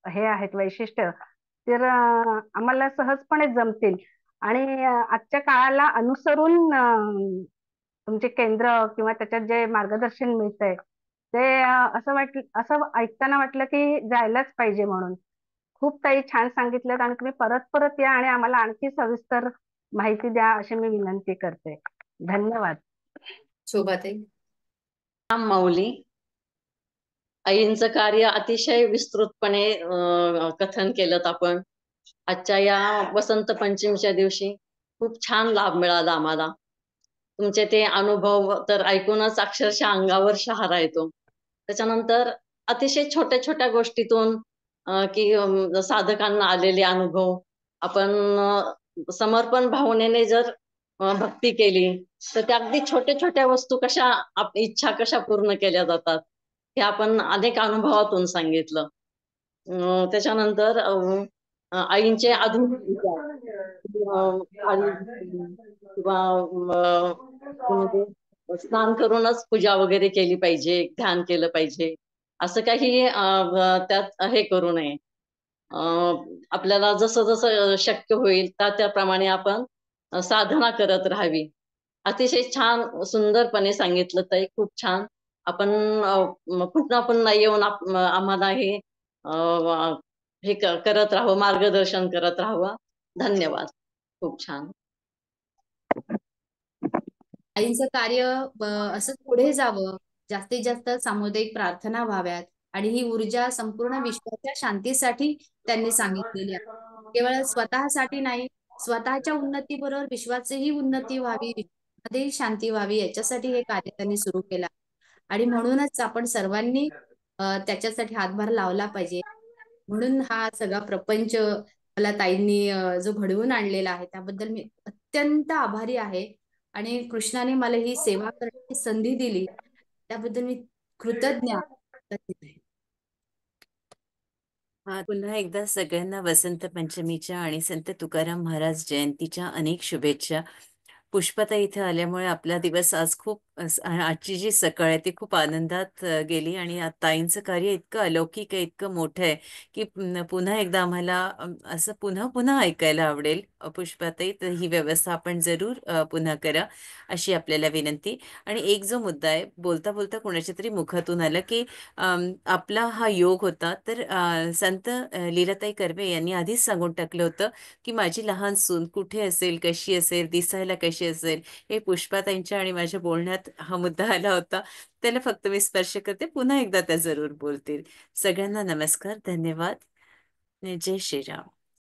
हे आहेत वैशिष्ट्य तर आम्हाला सहजपणे जमतील आणि आजच्या काळाला अनुसरून तुमचे केंद्र किंवा त्याच्यात जे मार्गदर्शन मिळतंय ते असं ऐकताना वाटलं की जायलाच पाहिजे म्हणून. खूप काही छान सांगितलं आणि तुम्ही परत परत या आणि आम्हाला आणखी सविस्तर माहिती द्या अशी मी विनंती करते. धन्यवाद. शोभाताई. राम माऊली. आईंचं कार्य अतिशय विस्तृतपणे कथन केलं आपण. आजच्या या वसंत पंचमीच्या दिवशी खूप छान लाभ मिळाला आम्हाला. तुमचे ते अनुभव तर ऐकूनच अक्षरशः अंगावर शहारा येतो. त्याच्यानंतर अतिशय छोट्या छोट्या गोष्टीतून की साधकांना आलेले अनुभव आपण समर्पण भावनेने जर भक्ती केली तर त्या अगदी छोट्या छोट्या वस्तू कशा इच्छा कशा पूर्ण केल्या जातात हे आपण अनेक अनुभवातून सांगितलं. त्याच्यानंतर आईंचे आधुनिक विचार किंवा म्हणजे स्नान करूनच पूजा वगैरे केली पाहिजे, ध्यान केलं पाहिजे असं काही त्यात हे करू नये. आपल्याला जसं जसं शक्य होईल त्याप्रमाणे आपण साधना करत राहावी. अतिशय छान सुंदरपणे सांगितलं ताई. खूप छान. आपण पुन्हा पुन्हा येऊन आम्हाला हे करत राहावं, मार्गदर्शन करत राहावं. धन्यवाद. खूप छान. आईचं कार्य असंच पुढे जावं, जास्तीत जास्त सामुदायिक प्रार्थना व्हाव्यात आणि ही ऊर्जा संपूर्ण विश्वाच्या शांतीसाठी त्यांनी सांगितलेली आहे. केवळ स्वतःसाठी नाही, स्वतःच्या उन्नतीबरोबर विश्वाचीही उन्नती व्हावी, विश्वामध्ये शांती व्हावी याच्यासाठी हे कार्य त्यांनी सुरू केलं. आणि म्हणूनच आपण सर्वांनी त्याच्यासाठी हातभार लावला पाहिजे. म्हणून हा सगळा प्रपंच मला ताईंनी जो घडवून आणलेला आहे त्याबद्दल मी अत्यंत आभारी आहे. आणि कृष्णाने मला ही सेवा करण्याची संधी दिली, त्याबद्दल मी कृतज्ञ आहे. पुन्हा एकदा सगळ्यांना वसंत पंचमीच्या आणि संत तुकाराम महाराज जयंतीच्या अनेक शुभेच्छा. पुष्पाताई इथे आल्यामुळे आपला दिवस आज खूप आजची जी सकाळ आहे ती खूप आनंदात गेली आणि ताईंचं कार्य इतकं अलौकिक आहे, इतकं मोठं आहे की पुन्हा एकदा आम्हाला असं पुन्हा पुन्हा ऐकायला आवडेल. पुष्पाताई, तर ही व्यवस्था आपण जरूर पुन्हा करा अशी आपल्याला विनंती. आणि एक जो मुद्दा आहे, बोलता बोलता कोणाच्या तरी मुखातून आलं की आपला हा योग होता, तर संत लीलाताई कर्वे यांनी आधीच सांगून टाकलं होतं की माझी लहान सून कुठे असेल, कशी असेल, दिसायला कशी असेल, हे पुष्पाताईंच्या आणि माझ्या बोलण्यात हा मुद्दा आला होता. त्याला फक्त मी स्पर्श करते, पुन्हा एकदा त्या जरूर बोलतील. सगळ्यांना नमस्कार, धन्यवाद, जय श्रीराम.